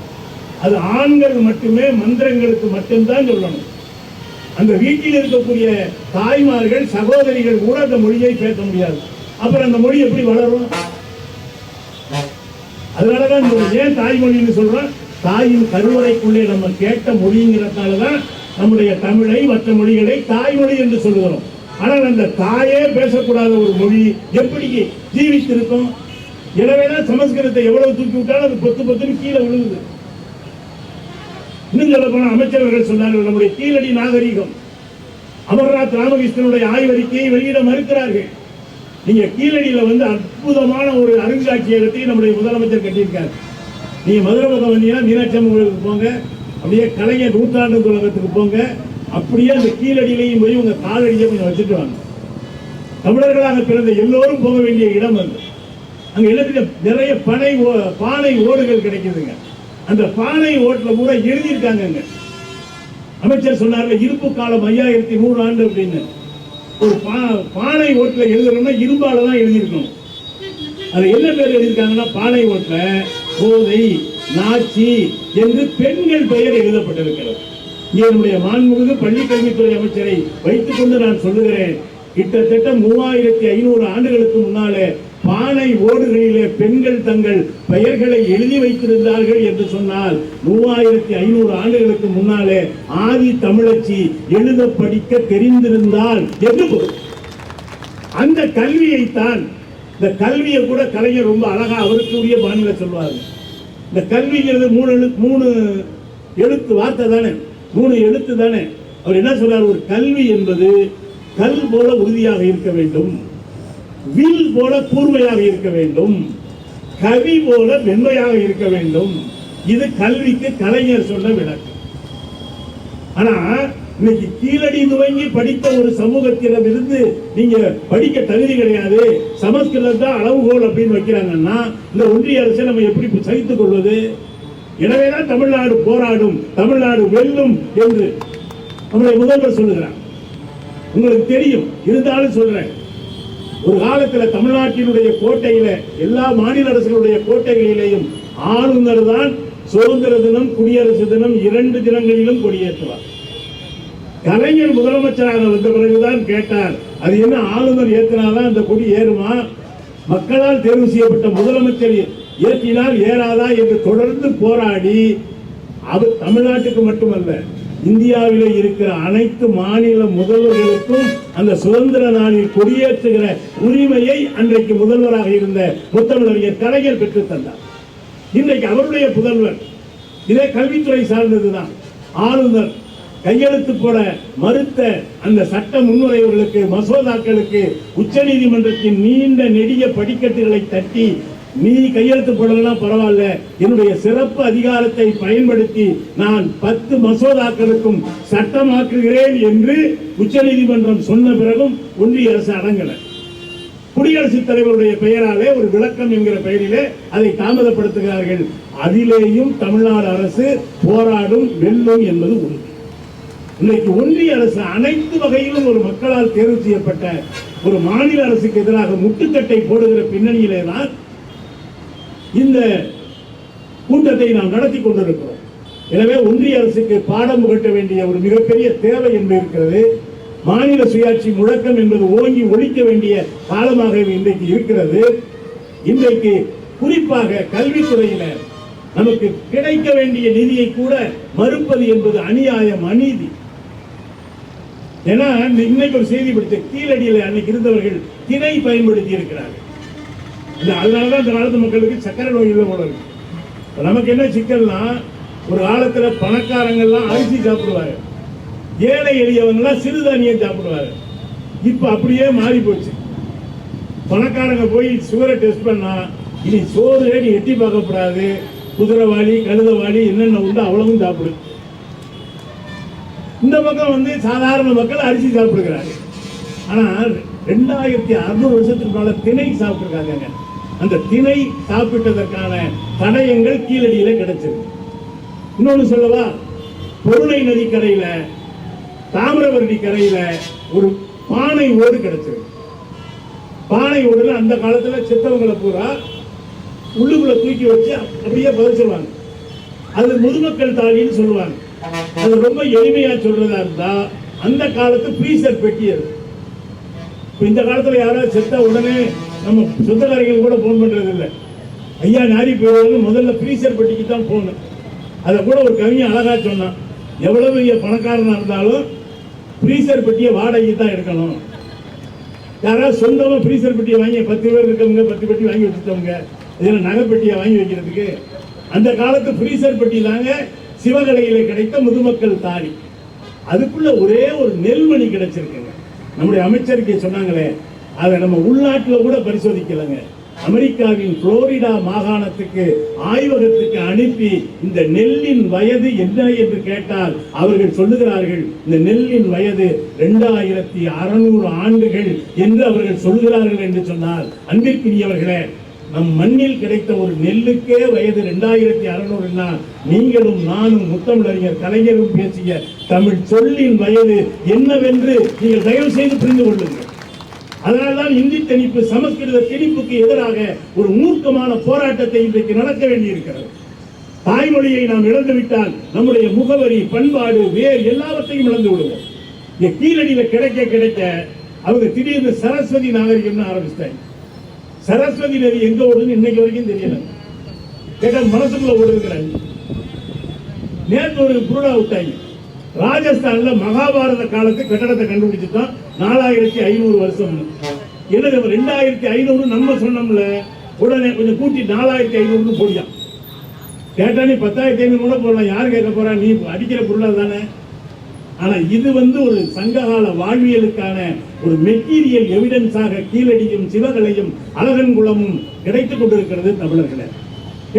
அது ஆண்கள் மட்டுமே மந்திரங்களுக்கு மட்டும்தான் சொல்லணும். அந்த வீட்டில் இருக்கக்கூடிய தாய்மார்கள் சகோதரிகள் கூட அந்த மொழியை பேச முடியாது. அப்புறம் அந்த மொழி எப்படி வளரும்? அதனாலதான் ஏன் தாய்மொழின்னு சொல்றோம்? தாயின் கருவறைக்குள்ளே நம்ம கேட்ட மொழிங்கிறதுனாலதான் நம்முடைய தமிழை மற்ற மொழிகளை தாய்மொழி என்று சொல்லுகிறோம். ஆனால் அந்த தாயே பேசக்கூடாத ஒரு மொழி எப்படி ஜீவித்திருக்கும்? எனவேதான் சமஸ்கிருதத்தை எவ்வளவு தூக்கி விட்டாலும் அது பொத்து கீழே விழுகுது. இன்னும் சொல்ல போன அமைச்சர்கள் சொன்னார்கள், நம்முடைய கீழடி நாகரீகம். அமர்நாத் ராமகிருஷ்ணனுடைய ஆய்வறிக்கையை வெளியிட மறுக்கிறார்கள். நீங்க கீழடியில அற்புதமான ஒரு அருங்காட்சியகத்தை நம்முடைய முதலமைச்சர் கட்டியிருக்காரு. நீங்க மதுரை பக்கம் வந்தீங்கன்னா மீனாட்சி அம்மன் கோயிலுக்கு போங்க, அப்படியே கலைஞர் நூற்றாண்டு உலகத்துக்கு போங்க, அப்படியே அந்த கீழடியிலையும் போய் உங்க காலடியை கொஞ்சம் வச்சுட்டு வாங்க. தமிழர்களாக பிறந்த எல்லோரும் போக வேண்டிய இடம் அது. அங்க எல்லாத்துக்கும் நிறைய பானை ஓடுகள் கிடைக்குதுங்க. அந்த பானை ஓட்டுல கூட எழுதியிருக்காங்க. அமைச்சர் சொன்னார்கள், இருப்பு காலம் 5100 ஆண்டு அப்படின்னு. ஒரு பானை ஓட்டுல எழுதணும்னா இரும்பால தான் எழுதியிருக்கணும். அது என்ன பேர் எழுதியிருக்காங்கன்னா, பானை ஓட்டுல கோதை, நாச்சி என்று பெண்கள் பெயர் எழுதப்பட்டிருக்கிறது. இங்கே நம்முடைய மாண்புமிகு பள்ளிக்கல்வித்துறை அமைச்சரை வைத்துக் கொண்டு நான் சொல்லுகிறேன், கிட்டத்தட்ட 3500 ஆண்டுகளுக்கு முன்னாலே பானை ஓடுகளிலே பெண்கள் தங்கள் பெயர்களை எழுதி வைத்திருந்தார்கள் என்று சொன்னால் 3500 ஆண்டுகளுக்கு முன்னாலே ஆதி தமிழச்சி எழுத படிக்க தெரிந்திருந்தால் என்று பொருள். அந்த கல்வியைத்தான், இந்த கல்வியை கூட கலைஞர் ரொம்ப அழகா அவருக்கு உரிய பாணியில சொல்வார். இந்த கல்விங்கிறது 3 எழுத்து வார்த்தை தானே, 3 எழுத்து தானே. அவர் என்ன சொல்றார்? ஒரு கல்வி என்பது கல் போல உறுதியாக இருக்க வேண்டும், வில் போல கூர்மையாக இருக்க வேண்டும், கவி போல மென்மையாக இருக்க வேண்டும். இது கல்விக்கு கலைஞர் சொன்ன விளக்கம். ஆனா இன்னைக்கு கீழடி துவங்கி படித்த ஒரு சமூகத்திடம் இருந்து நீங்க படிக்க தகுதி கிடையாது, சமஸ்கிருதம் தான் அளவுகோல் அப்படின்னு வைக்கிறாங்கன்னா இந்த ஒன்றிய அரசை நம்ம எப்படி சகித்துக் கொள்வது? எனவேதான் தமிழ்நாடு போராடும், தமிழ்நாடு வெல்லும் என்று நம்முடைய முதல்வர் சொல்லுகிறார். உங்களுக்கு தெரியும், இருந்தாலும் சொல்றேன், ஒரு காலத்தில் தமிழ்நாட்டினுடைய கோட்டையில, எல்லா மாநில அரசுகளுடைய கோட்டைகளிலேயும் ஆளுநர் தான் சுதந்திர தினம், குடியரசு தினம் 2 தினங்களிலும் கொடியேற்றுவார். கலைஞர் முதலமைச்சராக வந்த பிறகுதான் கேட்டார், அது என்ன ஆளுநர் ஏற்றினாதான் அந்த கொடி ஏறுமா? மக்களால் தேர்வு செய்யப்பட்ட முதலமைச்சர் ஏற்றினால் ஏறாதா என்று தொடர்ந்து போராடி, அவர் தமிழ்நாட்டுக்கு மட்டுமல்ல இந்தியாவிலே இருக்கிற அனைத்து மாநில முதல்வர்களுக்கும் அந்த சுதந்திர நாளில் கொடியேற்றுகிற உரிமையை அன்றைக்கு முதல்வராக இருந்த முத்தமிழறிஞர் கலைஞர் பெற்று தந்தார். இன்றைக்கு அவருடைய புதல்வர், இதே கல்வித்துறை சார்ந்ததுதான், ஆளுநர் கையெழுத்து போட மறுத்த அந்த சட்ட முன்வரைவுகளுக்கு, மசோதாக்களுக்கு உச்ச நீதிமன்றத்தின் நீண்ட நெடிய படிக்கட்டுகளை தட்டி, நீ கையெழுத்து போடலாம் பரவாயில்ல, என்னுடைய சிறப்பு அதிகாரத்தை பயன்படுத்தி நான் 10 மசோதாக்களுக்கும் சட்டமாக்குகிறேன் என்று உச்ச நீதிமன்றம் சொன்ன பிறகும் ஒன்றிய அரசு அடங்கல. குடியரசுத் தலைவருடைய பெயராலே ஒரு விளக்கம் என்கிற பெயரிலே அதை தாமதப்படுத்துகிறார்கள். அதிலேயும் தமிழ்நாடு அரசு போராடும், வெல்லும் என்பது உறுதி. இன்னைக்கு ஒன்றிய அரசு அனைத்து வகையிலும் ஒரு மக்களால் தேர்வு செய்யப்பட்ட ஒரு மாநில அரசுக்கு எதிராக முட்டுக்கட்டை போடுகிற பின்னணியிலே தான் இந்த கூட்டத்தை நாம் நடத்தி கொண்டிருக்கிறோம். எனவே ஒன்றிய அரசுக்கு பாடம் புகட்ட வேண்டிய ஒரு மிகப்பெரிய தேவை என்று இருக்கிறது. மாநில சுயாட்சி முழக்கம் என்பது ஓங்கி ஒழிக்க வேண்டிய காலமாக இன்றைக்கு இருக்கிறது. இன்றைக்கு குறிப்பாக கல்வித்துறையில நமக்கு கிடைக்க வேண்டிய நிதியை கூட மறுப்பது என்பது அநியாயம், அநீதி. ஏன்னா இன்னைக்கு ஒரு செய்தி படித்த, கீழடியில் அன்னைக்கு இருந்தவர்கள் திணை பயன்படுத்தி இருக்கிறார்கள். அதனாலதான் இந்த காலத்து மக்களுக்கு சக்கரை நோய் இல்லை போல இருக்கு. நமக்கு என்ன சிக்கல்னா, ஒரு காலத்துல பணக்காரங்கள்லாம் அரிசி சாப்பிடுவாங்க, ஏழை எளியவங்கலாம் சிறுதானியம் சாப்பிடுவாங்க. இப்ப அப்படியே மாறி போச்சு. பணக்காரங்க போய் சுகரை டெஸ்ட் பண்ணா இனி சோறு நீ எட்டி பார்க்கப்படாது, குதிரைவாளி கழுதவாளி என்னென்ன உண்டு அவ்வளவும் சாப்பிடு. இந்த பக்கம் வந்து சாதாரண மக்கள் அரிசி சாப்பிடுகிறாங்க. ஆனா 2600 வருஷத்துக்கு மேல திணை சாப்பிட்டுருக்காங்க. அந்த திணை சாப்பிட்டதற்கான தடயங்கள் கீழடியில கிடைச்சது. இன்னொன்னு சொல்லவா, பொருணை நதி கரையில தாமிரபரணி கரையில ஒரு பானை ஓடு கிடைச்சது. பானை ஓடுல அந்த காலத்துல செத்தவங்களை பூரா உள்ளுக்குள்ள தூக்கி வச்சு அப்படியே பதிச்சிருவாங்க. அது முதுமக்கள் தாலின்னு சொல்லுவாங்க. அது ரொம்ப எளிமையா சொல்றதா இருந்தா அந்த காலத்து ஃப்ரீசர் பெட்டி அது. இந்த காலத்துல யாராவது செத்த உடனே நம்ம சொந்தக்காரர்கள் கூட போன் பண்றது இல்லை. ஐயா நாரி போயிடுறது முதல்ல ஃப்ரீசர் பெட்டிக்கு தான் போகணும். அதை கூட ஒரு கவிஞன் அழகா சொன்னான், எவ்வளவு பெரிய பணக்காரனா இருந்தாலும் ஃப்ரீசர் பெட்டியை வாடகைக்கு தான் எடுக்கணும். யாராவது சொந்தமா ஃப்ரீசர் பெட்டியை வாங்கி 10 பேர் இருக்கவங்க 10 பெட்டி வாங்கி வச்சுட்டவங்க இதில் நகைப்பெட்டியை வாங்கி வைக்கிறதுக்கு அந்த காலத்து ஃப்ரீசர் பெட்டி தாங்க சிவகலையில கிடைத்த முதுமக்கள் தாலி. அதுக்குள்ள ஒரே ஒரு நெல்மணி கிடைச்சிருக்குங்க. நம்முடைய அமைச்சருக்கு சொன்னாங்களே, அதை நம்ம உள்நாட்டில் கூட பரிசோதிக்கலங்க. அமெரிக்காவின் புளோரிடா மாகாணத்துக்கு ஆய்வகத்துக்கு அனுப்பி இந்த நெல்லின் வயது என்ன என்று கேட்டால் அவர்கள் சொல்லுகிறார்கள், இந்த நெல்லின் வயது 2600 ஆண்டுகள் என்று அவர்கள் சொல்லுகிறார்கள் என்று சொன்னால், அன்பிற்குரியவர்களே, நம் மண்ணில் கிடைத்த ஒரு நெல்லுக்கே வயது 2600. நீங்களும் நானும் முத்தமிழறிஞர் கலைஞரும் பேசிய தமிழ் சொல்லின் வயது என்னவென்று நீங்கள் தயவு செய்து புரிந்து கொள்ளுங்கள். அதனால்தான் இந்தி திணிப்பு சமஸ்கிருத திணிப்புக்கு எதிராக ஒரு மூர்க்கமான போராட்டத்தை இன்றைக்கு நடக்க வேண்டியிருக்கிறது. தாய்மொழியை நாம் இழந்துவிட்டால் நம்முடைய முகவரி, பண்பாடு, வேர் எல்லாவற்றையும் இழந்து விடுவோம். கீழடியில கிடைக்க கிடைக்க அவங்க திடீர்னு சரஸ்வதி நாகரிகம்னு ஆரம்பிச்சிட்டாங்க. சரஸ்வதி நதி எங்க ஓடுதுன்னு இன்னைக்கு வரைக்கும் தெரியல. கேட்ட மனசுக்குள்ள ஓடுகிறாங்க. நேற்று ஒரு புருடா விட்டாங்க. ராஜஸ்தான்ல மகாபாரத காலத்து கட்டடத்தை கண்டுபிடிச்சுட்டோம். 4500 வருஷம். என்னது 2500 நம்ம சொன்னோம்ல, உடனே கொஞ்சம் கூட்டி 4500 போடியா. கேட்டா நீ 10,500 கூட போடலாம், யாரு கேட்க போறா, நீ அடிக்கிற பொருளா தானே. ஆனா இது ஒரு சங்ககால வாழ்வியலுக்கான ஒரு மெட்டீரியல் எவிடன்ஸாக கீழடியும் சிவகலையும் அழகன்குளமும் கிடைத்துக் கொண்டிருக்கிறது தமிழர்களே.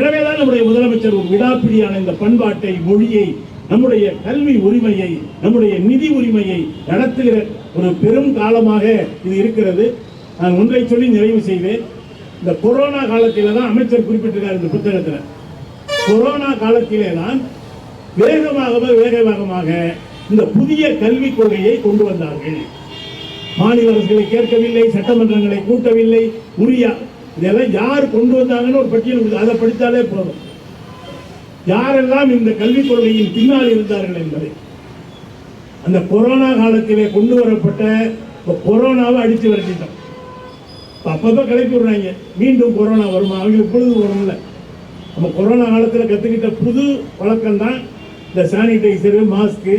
எனவேதான் நம்முடைய முதலமைச்சர் ஒரு விடாப்பிடியான இந்த பண்பாட்டை, மொழியை, நம்முடைய கல்வி உரிமையை, நம்முடைய நிதி உரிமையை நடத்துகிற ஒரு பெரும் காலமாக இது இருக்கிறது. நான் ஒன்றை சொல்லி நிறைவு செய்வேன். இந்த கொரோனா காலத்தில தான் அமைச்சர் குறிப்பிட்டிருக்கார் இந்த புத்தகத்தில். கொரோனா காலத்திலே தான் வேகமாக இந்த புதிய கல்விக் கொள்கையை கொண்டு வந்தார்கள். மாநில அரசுகளை கேட்கவில்லை, சட்டமன்றங்களை கூட்டவில்லை, உரியா இதெல்லாம் யார் கொண்டு வந்தாங்கன்னு ஒரு பட்டியல், அதை படித்தாலே போதும் யாரெல்லாம் இந்த கல்விக் கொள்கையின் பின்னால் இருந்தார்கள் என்பதை. அந்த கொரோனா காலத்திலே கொண்டு வரப்பட்ட கொரோனாவை அடித்து வரட்டிட்டோம். அப்பப்ப கிளப்பி விடுறாங்க, மீண்டும் கொரோனா வருமா, அவங்களுக்கு பொழுது வரும்ல. நம்ம கொரோனா காலத்தில் கற்றுக்கிட்ட புது பழக்கம் தான் இந்த சானிடைசரு, மாஸ்க்கு.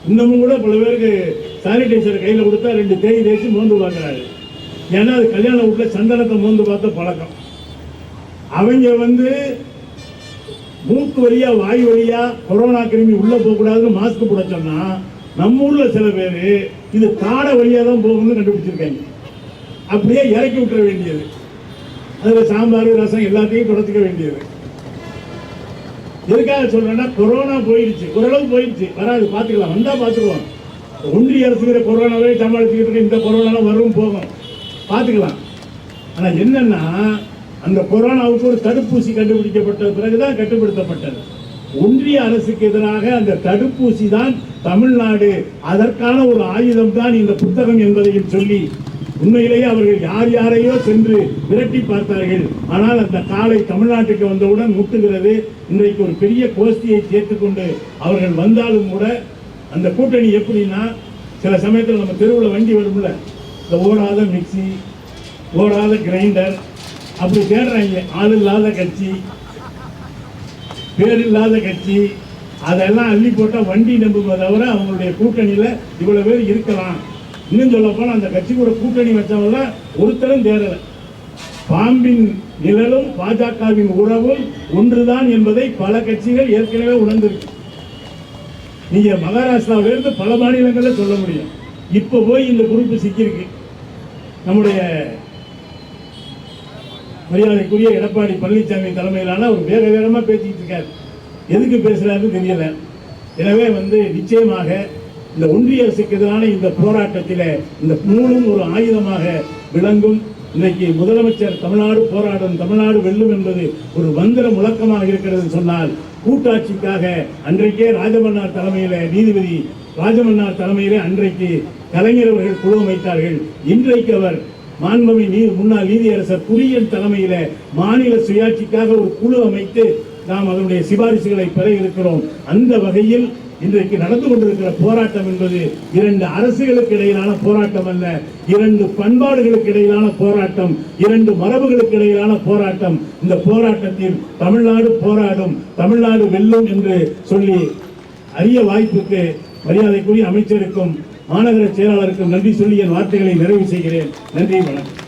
இன்னமும் கூட பல பேருக்கு சானிடைசர் கையில் கொடுத்தா 2 தேய் தேய்ச்சி மோந்து பார்க்குறாரு. ஏன்னா அது கல்யாண வீட்டில் சந்தனத்தை மோந்து பார்த்த பழக்கம். அவங்க மூக்கு வழியா வாய் வழியா கொரோனா கிருமி உள்ள போகக்கூடாதுன்னு மாஸ்க் போட சொன்னா, நம்ம ஊர்ல சில பேர் இது காடை வழியா தான் போகணும்னு கண்டுபிடிச்சிருக்காங்க. அப்படியே இறக்கி விட்டுற வேண்டியது, அதுல சாம்பார் ரசம் எல்லாத்தையும் தொடச்சுக்க வேண்டியது. எதுக்காக சொல்றேன்னா, கொரோனா போயிடுச்சு, ஓரளவு போயிடுச்சு, வராது, பார்த்துக்கலாம், வந்தா பார்த்துக்குவோம். ஒன்றிய அரசுங்கிற கொரோனாவே சமாளிச்சுக்கிட்டு இருக்க, இந்த கொரோனா வரும் போகும், பார்த்துக்கலாம். ஆனா என்னன்னா, அந்த கொரோனாவுக்கு ஒரு தடுப்பூசி கண்டுபிடிக்கப்பட்ட பிறகுதான் கட்டுப்படுத்தப்பட்டது. ஒன்றிய அரசுக்கு எதிராக அந்த தடுப்பூசி தான் தமிழ்நாடு, அதற்கான ஒரு ஆயுதம் தான் இந்த புத்தகம் என்பதையும் சொல்லி, உண்மையிலேயே அவர்கள் யார் யாரையோ சென்று விரட்டி பார்த்தார்கள். ஆனால் அந்த காலை தமிழ்நாட்டுக்கு வந்தவுடன் முட்டுகிறது. இன்றைக்கு ஒரு பெரிய கோஷ்டியை சேர்த்துக்கொண்டு அவர்கள் வந்தாலும் கூட அந்த கூட்டணி எப்படின்னா, சில சமயத்தில் நம்ம தெருவில் வண்டி வரும்ல, இந்த ஓடாத மிக்சி, ஓடாத கிரைண்டர், அப்படி தேடுறாங்க. ஆள் இல்லாத கட்சி, பேர் இல்லாத கட்சி, அதெல்லாம் அள்ளி போட்டால் வண்டி நம்புவதை தவிர அவங்களுடைய கூட்டணியில் இவ்வளவு பேர் இருக்கலாம். இன்னும் சொல்ல போனால் அந்த கட்சி கூட கூட்டணி வச்சவங்க ஒருத்தரும் தேடலை. பாம்பின் நிழலும் பாஜகவின் உறவும் ஒன்றுதான் என்பதை பல கட்சிகள் ஏற்கனவே உணர்ந்திருக்கு. நீங்க மகாராஷ்டிராவிலிருந்து பல மாநிலங்களில் சொல்ல முடியும். இப்ப போய் இந்த குரூப் சிக்கிருக்கு. நம்முடைய மரியாதைக்குரிய எடப்பாடி பழனிசாமி தலைமையிலான ஒரு வேக வேகமா பேசிட்டு இருக்காரு. எதுக்கு பேசுறாருன்னு தெரியல. எனவே நிச்சயமாக இந்த ஒன்றிய அரசுக்கு எதிரான இந்த போராட்டத்தில் இந்த நூலும் ஒரு ஆயுதமாக விளங்கும். இன்றைக்கு முதலமைச்சர் தமிழ்நாடு போராடும், தமிழ்நாடு வெல்லும் என்பது ஒரு மந்திர முழக்கமாக இருக்கிறது சொன்னால், கூட்டாட்சிக்காக அன்றைக்கே ராஜமன்னார் தலைமையில நீதிபதி ராஜமன்னார் தலைமையிலே அன்றைக்கு கலைஞர் அவர்கள் குழு அமைத்தார்கள். இன்றைக்கு அவர் மாண்புமிகு முன்னாள் நீதியரசர் குரியன் தலைமையில மாநில சுயாட்சிக்காக ஒரு குழு அமைத்து நாம் அதனுடைய சிபாரிசுகளை பெற இருக்கிறோம். அந்த வகையில் இன்றைக்கு நடந்து கொண்டிருக்கிற போராட்டம் என்பது இரண்டு அரசுகளுக்கு இடையிலான போராட்டம் அல்ல, இரண்டு பண்பாடுகளுக்கு இடையிலான போராட்டம், இரண்டு மரபுகளுக்கு இடையிலான போராட்டம். இந்த போராட்டத்தில் தமிழ்நாடு போராடும், தமிழ்நாடு வெல்லும் என்று சொல்லி அரிய வாய்ப்புக்கு மரியாதைக்குரிய அமைச்சருக்கும் மாநகர செயலாளருக்கும் நன்றி சொல்லி என் வார்த்தைகளை நிறைவு செய்கிறேன். நன்றி, வணக்கம்.